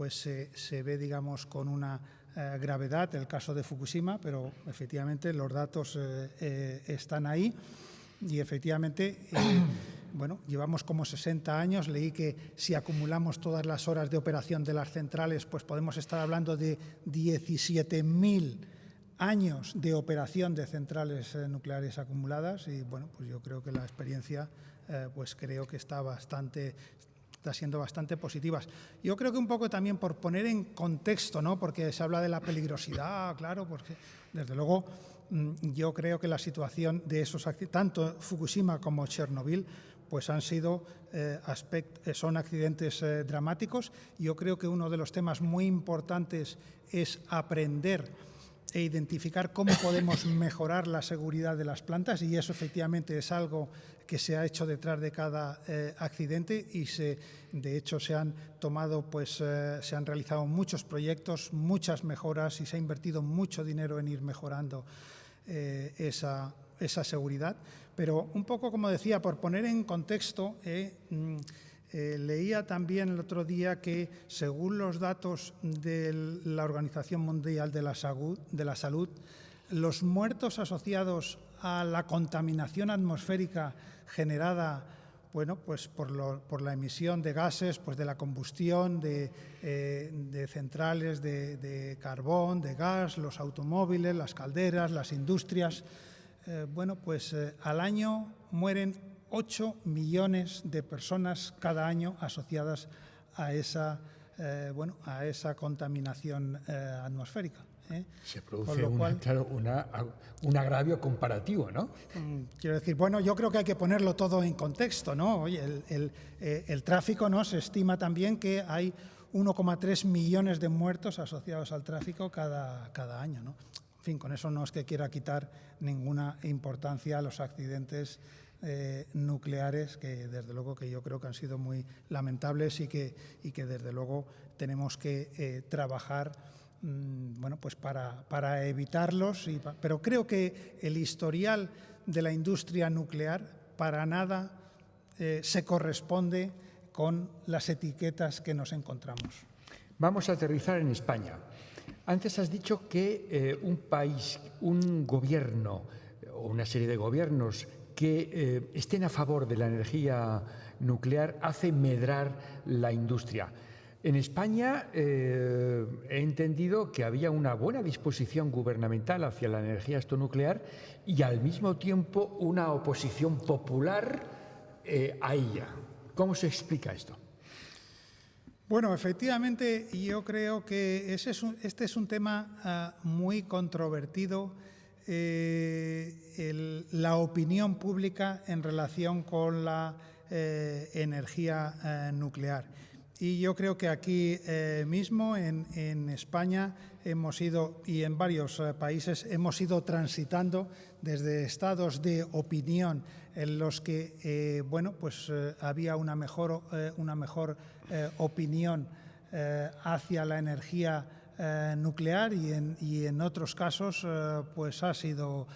se ve, digamos, con una gravedad el caso de Fukushima, pero efectivamente los datos están ahí y efectivamente llevamos como 60 años. Leí que si acumulamos todas las horas de operación de las centrales, pues podemos estar hablando de 17.000 años de operación de centrales nucleares acumuladas, y bueno, pues yo creo que la experiencia creo que está siendo bastante positiva. Yo creo que un poco también por poner en contexto, ¿no? Porque se habla de la peligrosidad, claro, porque desde luego yo creo que la situación de esos accidentes, tanto Fukushima como Chernobyl, pues son accidentes dramáticos. Yo creo que uno de los temas muy importantes es aprender e identificar cómo podemos mejorar la seguridad de las plantas, y eso efectivamente es algo que se ha hecho detrás de cada accidente, y de hecho se han realizado muchos proyectos, muchas mejoras, y se ha invertido mucho dinero en ir mejorando esa seguridad. Pero un poco, como decía, por poner en contexto, leía también el otro día que, según los datos de la Organización Mundial de la Salud, los muertos asociados a la contaminación atmosférica generada por la emisión de gases, pues de la combustión de centrales de carbón, de gas, los automóviles, las calderas, las industrias, al año mueren 8 millones de personas cada año asociadas a esa contaminación atmosférica. Se produce un agravio comparativo, ¿no? Quiero decir, yo creo que hay que ponerlo todo en contexto, ¿no? Oye, el tráfico, ¿no? Se estima también que hay 1,3 millones de muertos asociados al tráfico cada año, ¿no? En fin, con eso no es que quiera quitar ninguna importancia a los accidentes nucleares, que desde luego que yo creo que han sido muy lamentables y que desde luego tenemos que trabajar para evitarlos. Pero creo que el historial de la industria nuclear para nada se corresponde con las etiquetas que nos encontramos. Vamos a aterrizar en España. Antes has dicho que un país, un gobierno o una serie de gobiernos que estén a favor de la energía nuclear hace medrar la industria. En España he entendido que había una buena disposición gubernamental hacia la energía nuclear y al mismo tiempo una oposición popular a ella. ¿Cómo se explica esto? Bueno, efectivamente, yo creo que este es un tema muy controvertido, la opinión pública en relación con la energía nuclear. Y yo creo que aquí mismo, en España, hemos ido, y en varios países, hemos ido transitando desde estados de opinión en los que había una mejor opinión hacia la energía nuclear y en otros casos pues ha sido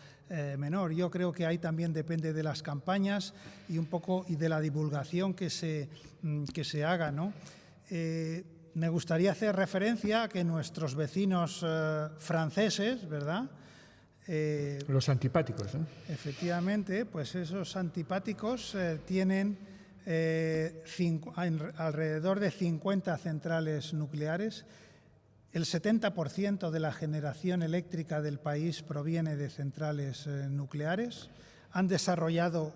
menor. Yo creo que ahí también depende de las campañas y un poco y de la divulgación que se haga, ¿no? Me gustaría hacer referencia a que nuestros vecinos franceses, ¿verdad? Los antipáticos, ¿no? Efectivamente, pues esos antipáticos tienen alrededor de 50 centrales nucleares. El 70% de la generación eléctrica del país proviene de centrales nucleares. Han desarrollado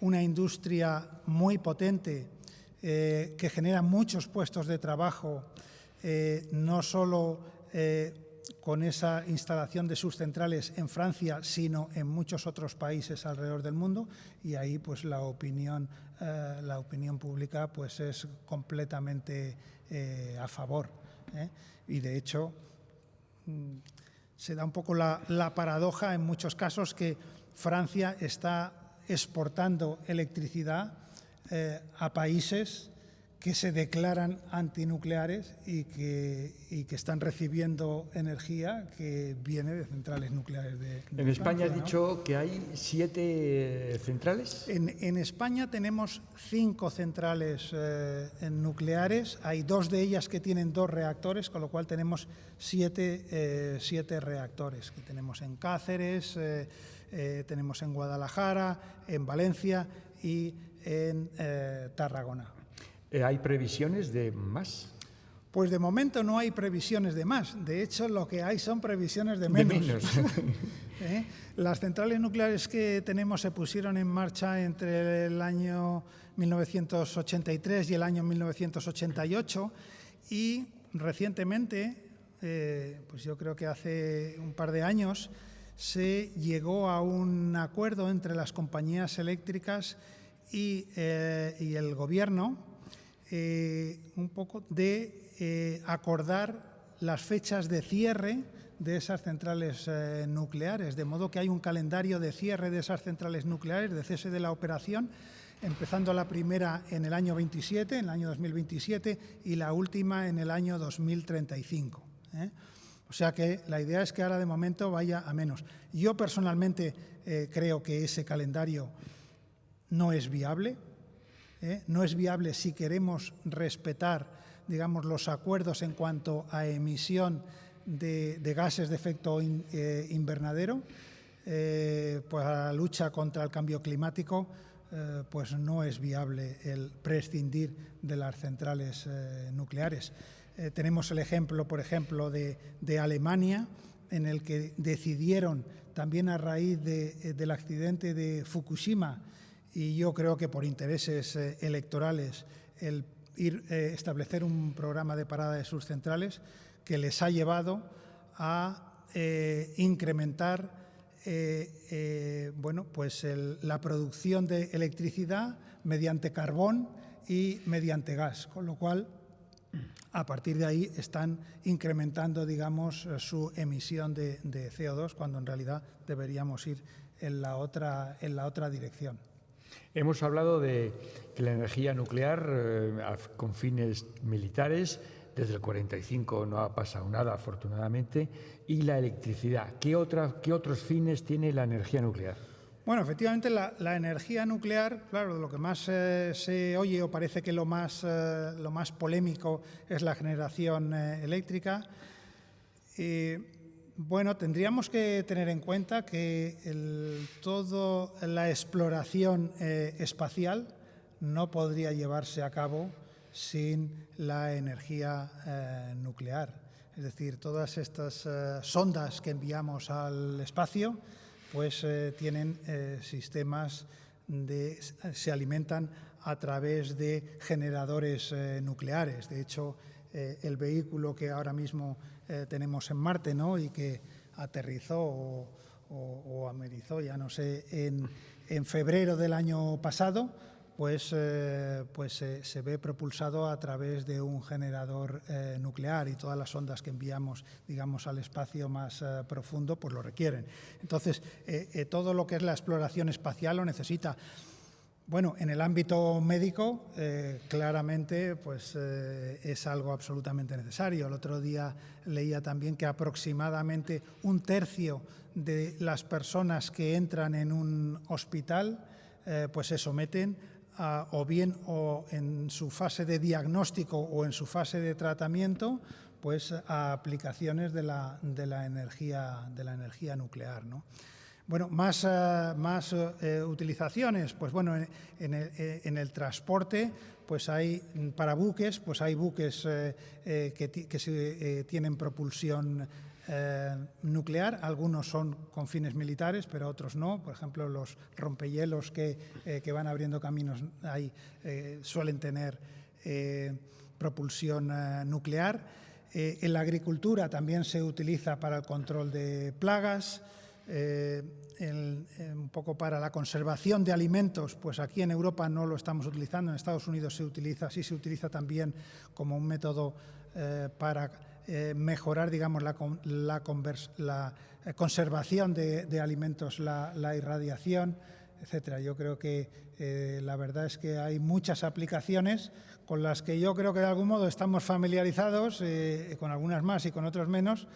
una industria muy potente que genera muchos puestos de trabajo, no solo con esa instalación de sus centrales en Francia, sino en muchos otros países alrededor del mundo, y ahí pues la opinión pública pues es completamente a favor, y de hecho se da un poco la paradoja en muchos casos que Francia está exportando electricidad a países que se declaran antinucleares y que están recibiendo energía que viene de centrales nucleares de En España, Francia, has ¿no? dicho que hay 7 centrales. En España tenemos 5 centrales nucleares. Hay 2 de ellas que tienen 2 reactores, con lo cual tenemos 7 reactores que tenemos en Cáceres, tenemos en Guadalajara, en Valencia y en Tarragona. ¿Hay previsiones de más? Pues de momento no hay previsiones de más. De hecho, lo que hay son previsiones de menos. Las centrales nucleares que tenemos se pusieron en marcha entre el año 1983 y el año 1988 y recientemente, pues yo creo que hace un par de años, se llegó a un acuerdo entre las compañías eléctricas y el gobierno, un poco de acordar las fechas de cierre de esas centrales nucleares, de modo que hay un calendario de cierre de esas centrales nucleares, de cese de la operación, empezando la primera en el año 27, en el año 2027, y la última en el año 2035. O sea que la idea es que ahora de momento vaya a menos. Yo personalmente creo que ese calendario no es viable. No es viable si queremos respetar, digamos, los acuerdos en cuanto a emisión de gases de efecto invernadero, pues a la lucha contra el cambio climático, pues no es viable el prescindir de las centrales nucleares. Tenemos el ejemplo, por ejemplo, de Alemania, en el que decidieron, también a raíz del accidente de Fukushima, y yo creo que por intereses electorales, el establecer un programa de parada de sus centrales que les ha llevado a incrementar la producción de electricidad mediante carbón y mediante gas, con lo cual a partir de ahí están incrementando, digamos, su emisión de CO2, cuando en realidad deberíamos ir en la otra dirección. Hemos hablado de que la energía nuclear con fines militares, desde el 45 no ha pasado nada, afortunadamente, y la electricidad. ¿Qué otros fines tiene la energía nuclear? Bueno, efectivamente la energía nuclear, claro, lo que más se oye o parece que lo más polémico es la generación eléctrica. Bueno, tendríamos que tener en cuenta que toda la exploración espacial no podría llevarse a cabo sin la energía nuclear. Es decir, todas estas sondas que enviamos al espacio pues tienen sistemas se alimentan a través de generadores nucleares. De hecho, el vehículo que ahora mismo tenemos en Marte, ¿no?, y que aterrizó o amerizó, ya no sé, en febrero del año pasado, pues se ve propulsado a través de un generador nuclear, y todas las ondas que enviamos, digamos, al espacio más profundo, pues lo requieren. Entonces, todo lo que es la exploración espacial lo necesita. Bueno, en el ámbito médico, claramente, pues es algo absolutamente necesario. El otro día leía también que aproximadamente 1/3 de las personas que entran en un hospital pues se someten o bien en su fase de diagnóstico o en su fase de tratamiento, pues a aplicaciones de la energía nuclear, ¿no? Bueno, más utilizaciones, pues bueno, en el transporte, pues hay para buques, pues hay buques que tienen propulsión nuclear. Algunos son con fines militares, pero otros no. Por ejemplo, los rompehielos que van abriendo caminos ahí suelen tener propulsión nuclear. En la agricultura también se utiliza para el control de plagas. Un poco para la conservación de alimentos, pues aquí en Europa no lo estamos utilizando. En Estados Unidos se utiliza también como un método para mejorar, digamos, la conservación de alimentos, la irradiación, etcétera. Yo creo que la verdad es que hay muchas aplicaciones con las que yo creo que de algún modo estamos familiarizados, con algunas más y con otras menos,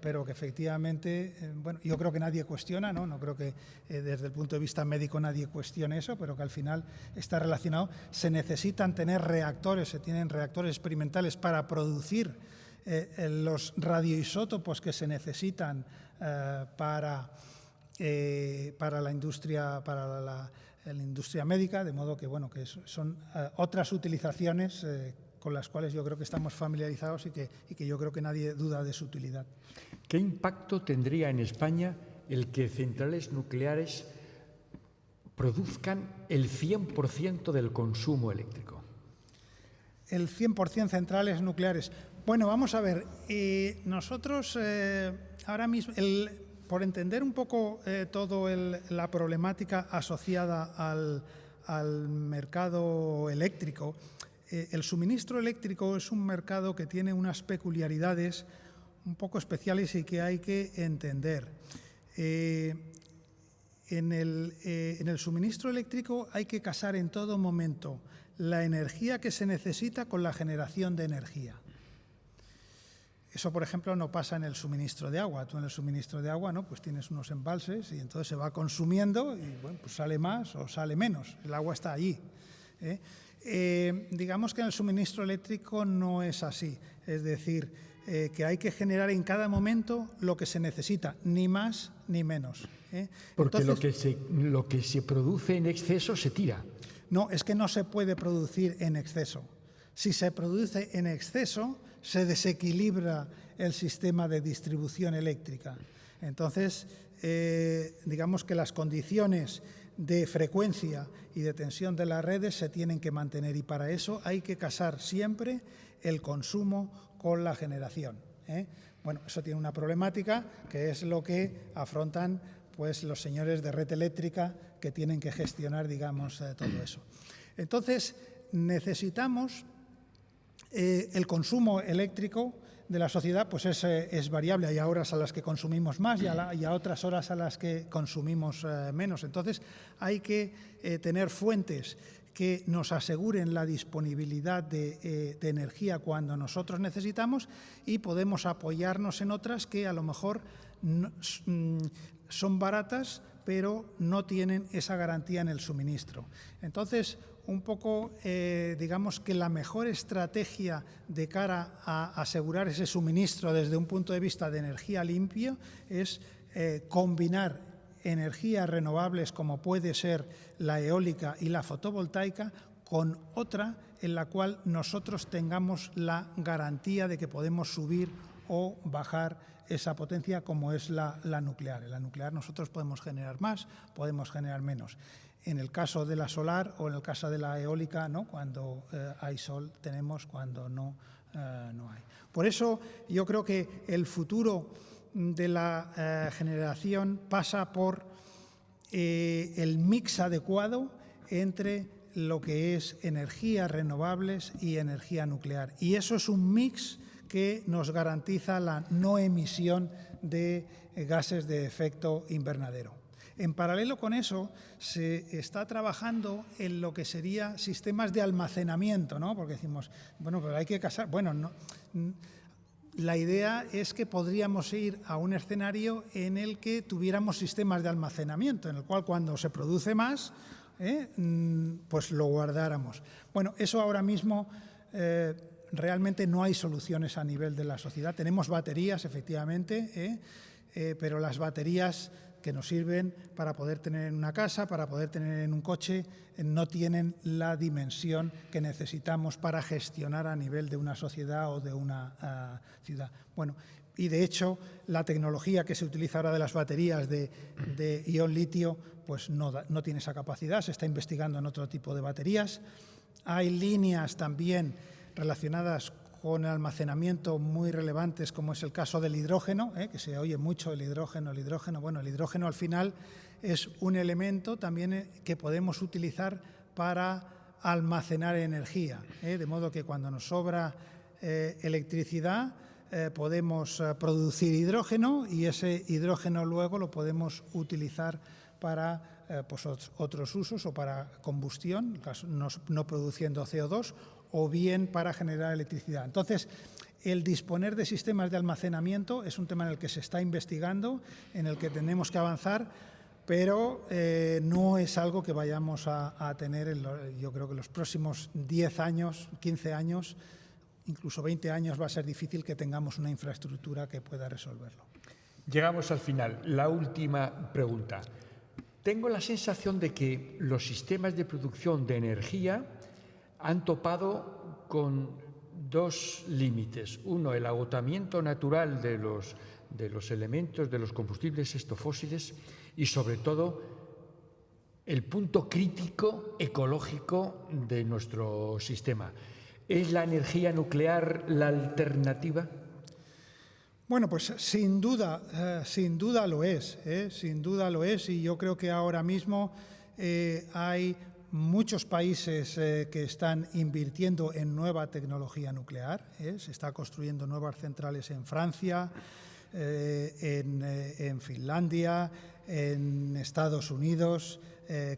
pero que efectivamente, bueno, yo creo que nadie cuestiona, no creo que desde el punto de vista médico nadie cuestione eso, pero que al final está relacionado. Se necesitan tener reactores, se tienen reactores experimentales para producir los radioisótopos que se necesitan para la industria, la industria médica, de modo que, bueno, que son otras utilizaciones con las cuales yo creo que estamos familiarizados y que yo creo que nadie duda de su utilidad. ¿Qué impacto tendría en España el que centrales nucleares produzcan el 100% del consumo eléctrico? El 100% centrales nucleares. Bueno, vamos a ver. Nosotros ahora mismo, por entender un poco toda la problemática asociada al mercado eléctrico, el suministro eléctrico es un mercado que tiene unas peculiaridades un poco especiales y que hay que entender. En el suministro eléctrico hay que casar en todo momento la energía que se necesita con la generación de energía. Eso, por ejemplo, no pasa en el suministro de agua. Tú en el suministro de agua, ¿no?, pues tienes unos embalses y entonces se va consumiendo y, bueno, pues sale más o sale menos. El agua está allí. Digamos que en el suministro eléctrico no es así. Es decir, que hay que generar en cada momento lo que se necesita, ni más ni menos. Porque entonces, lo que se produce en exceso se tira. No, es que no se puede producir en exceso. Si se produce en exceso, se desequilibra el sistema de distribución eléctrica. Entonces, digamos que las condiciones de frecuencia y de tensión de las redes se tienen que mantener, y para eso hay que casar siempre el consumo con la generación. Bueno, eso tiene una problemática que es lo que afrontan pues los señores de red eléctrica que tienen que gestionar, digamos, todo eso. Entonces, necesitamos el consumo eléctrico de la sociedad, pues es variable. Hay horas a las que consumimos más y a otras horas a las que consumimos menos. Entonces, hay que tener fuentes que nos aseguren la disponibilidad de energía cuando nosotros necesitamos, y podemos apoyarnos en otras que a lo mejor son baratas, pero no tienen esa garantía en el suministro. Entonces, un poco, digamos que la mejor estrategia de cara a asegurar ese suministro desde un punto de vista de energía limpia es combinar energías renovables como puede ser la eólica y la fotovoltaica con otra en la cual nosotros tengamos la garantía de que podemos subir o bajar esa potencia, como es la nuclear. En la nuclear nosotros podemos generar más, podemos generar menos. En el caso de la solar o en el caso de la eólica, ¿no? Cuando hay sol tenemos, cuando no, no hay. Por eso yo creo que el futuro de la generación pasa por el mix adecuado entre lo que es energías renovables y energía nuclear. Y eso es un mix que nos garantiza la no emisión de gases de efecto invernadero. En paralelo con eso, se está trabajando en lo que sería sistemas de almacenamiento, ¿no? Porque decimos, bueno, pero hay que casar. Bueno, no, la idea es que podríamos ir a un escenario en el que tuviéramos sistemas de almacenamiento, en el cual cuando se produce más, pues lo guardáramos. Bueno, eso ahora mismo realmente no hay soluciones a nivel de la sociedad. Tenemos baterías, efectivamente, pero las baterías que nos sirven para poder tener en una casa, para poder tener en un coche, no tienen la dimensión que necesitamos para gestionar a nivel de una sociedad o de una ciudad. Bueno, y de hecho, la tecnología que se utiliza ahora de las baterías de ion litio, pues no tiene esa capacidad, se está investigando en otro tipo de baterías. Hay líneas también relacionadas con el almacenamiento muy relevantes, como es el caso del hidrógeno, que se oye mucho el hidrógeno. Bueno, el hidrógeno al final es un elemento también que podemos utilizar para almacenar energía, de modo que cuando nos sobra electricidad podemos producir hidrógeno y ese hidrógeno luego lo podemos utilizar para pues otros usos o para combustión, no produciendo CO2, o bien para generar electricidad. Entonces, el disponer de sistemas de almacenamiento es un tema en el que se está investigando, en el que tenemos que avanzar, pero no es algo que vayamos a tener, yo creo que los próximos 10 años, 15 años, incluso 20 años va a ser difícil que tengamos una infraestructura que pueda resolverlo. Llegamos al final. La última pregunta. Tengo la sensación de que los sistemas de producción de energía han topado con dos límites. Uno, el agotamiento natural de los elementos, de los combustibles fósiles, y sobre todo el punto crítico ecológico de nuestro sistema. ¿Es la energía nuclear la alternativa? Bueno, pues sin duda lo es, sin duda lo es, y yo creo que ahora mismo hay muchos países que están invirtiendo en nueva tecnología nuclear. Se está construyendo nuevas centrales en Francia, en Finlandia, en Estados Unidos,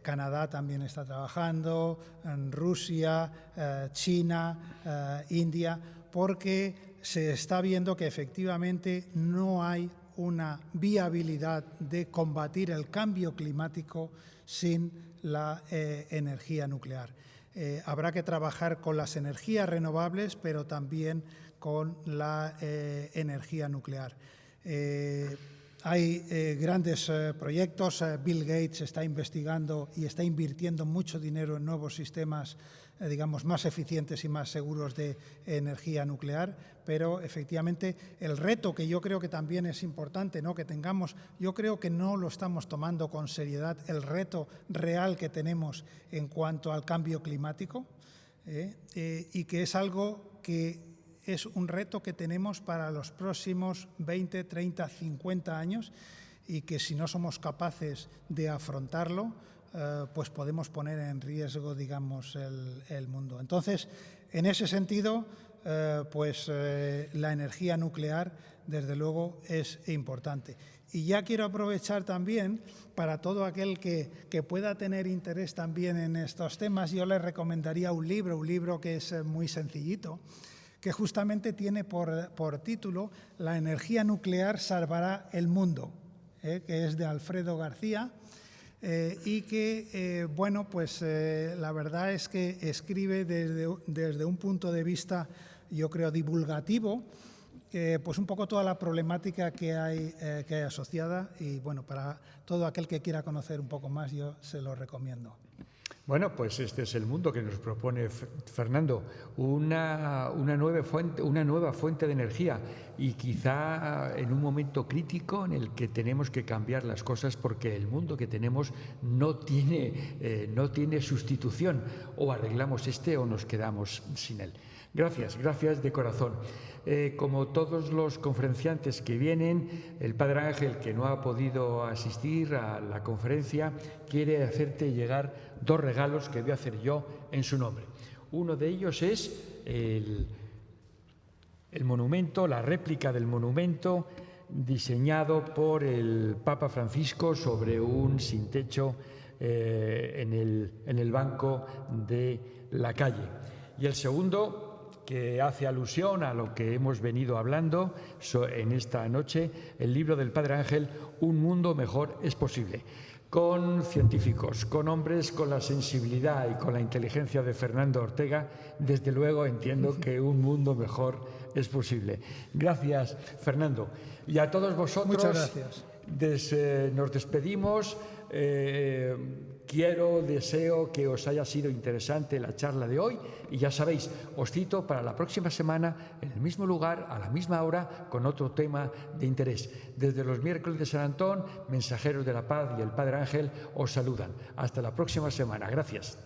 Canadá también está trabajando, en Rusia, China, India, porque se está viendo que efectivamente no hay una viabilidad de combatir el cambio climático sin la energía nuclear. Habrá que trabajar con las energías renovables, pero también con la energía nuclear. Hay grandes proyectos. Bill Gates está investigando y está invirtiendo mucho dinero en nuevos sistemas, digamos, más eficientes y más seguros de energía nuclear, pero efectivamente el reto, que yo creo que también es importante, ¿no?, que tengamos, yo creo que no lo estamos tomando con seriedad, el reto real que tenemos en cuanto al cambio climático, y que es algo que es un reto que tenemos para los próximos 20, 30, 50 años, y que si no somos capaces de afrontarlo, pues podemos poner en riesgo, digamos, el mundo. Entonces, en ese sentido, la energía nuclear, desde luego, es importante. Y ya quiero aprovechar también, para todo aquel que pueda tener interés también en estos temas, yo le recomendaría un libro que es muy sencillito, que justamente tiene por título La energía nuclear salvará el mundo, que es de Alfredo García, y que, la verdad es que escribe desde un punto de vista, yo creo, divulgativo, pues un poco toda la problemática que hay asociada, y bueno, para todo aquel que quiera conocer un poco más, yo se lo recomiendo. Bueno, pues este es el mundo que nos propone Fernando, una nueva fuente de energía, y quizá en un momento crítico en el que tenemos que cambiar las cosas porque el mundo que tenemos no tiene sustitución. O arreglamos o nos quedamos sin él. Gracias de corazón. Como todos los conferenciantes que vienen, el Padre Ángel, que no ha podido asistir a la conferencia, quiere hacerte llegar 2 regalos que voy a hacer yo en su nombre. Uno de ellos es el monumento, la réplica del monumento diseñado por el Papa Francisco sobre un sin techo en el banco de la calle. Y el segundo, que hace alusión a lo que hemos venido hablando en esta noche, el libro del Padre Ángel, Un mundo mejor es posible, con científicos, con hombres con la sensibilidad y con la inteligencia de Fernando Ortega. Desde luego entiendo que un mundo mejor es posible. Gracias, Fernando. Y a todos vosotros, muchas gracias. Nos despedimos. Deseo que os haya sido interesante la charla de hoy, y ya sabéis, os cito para la próxima semana en el mismo lugar, a la misma hora, con otro tema de interés. Desde los miércoles de San Antón, Mensajeros de la Paz y el Padre Ángel os saludan. Hasta la próxima semana. Gracias.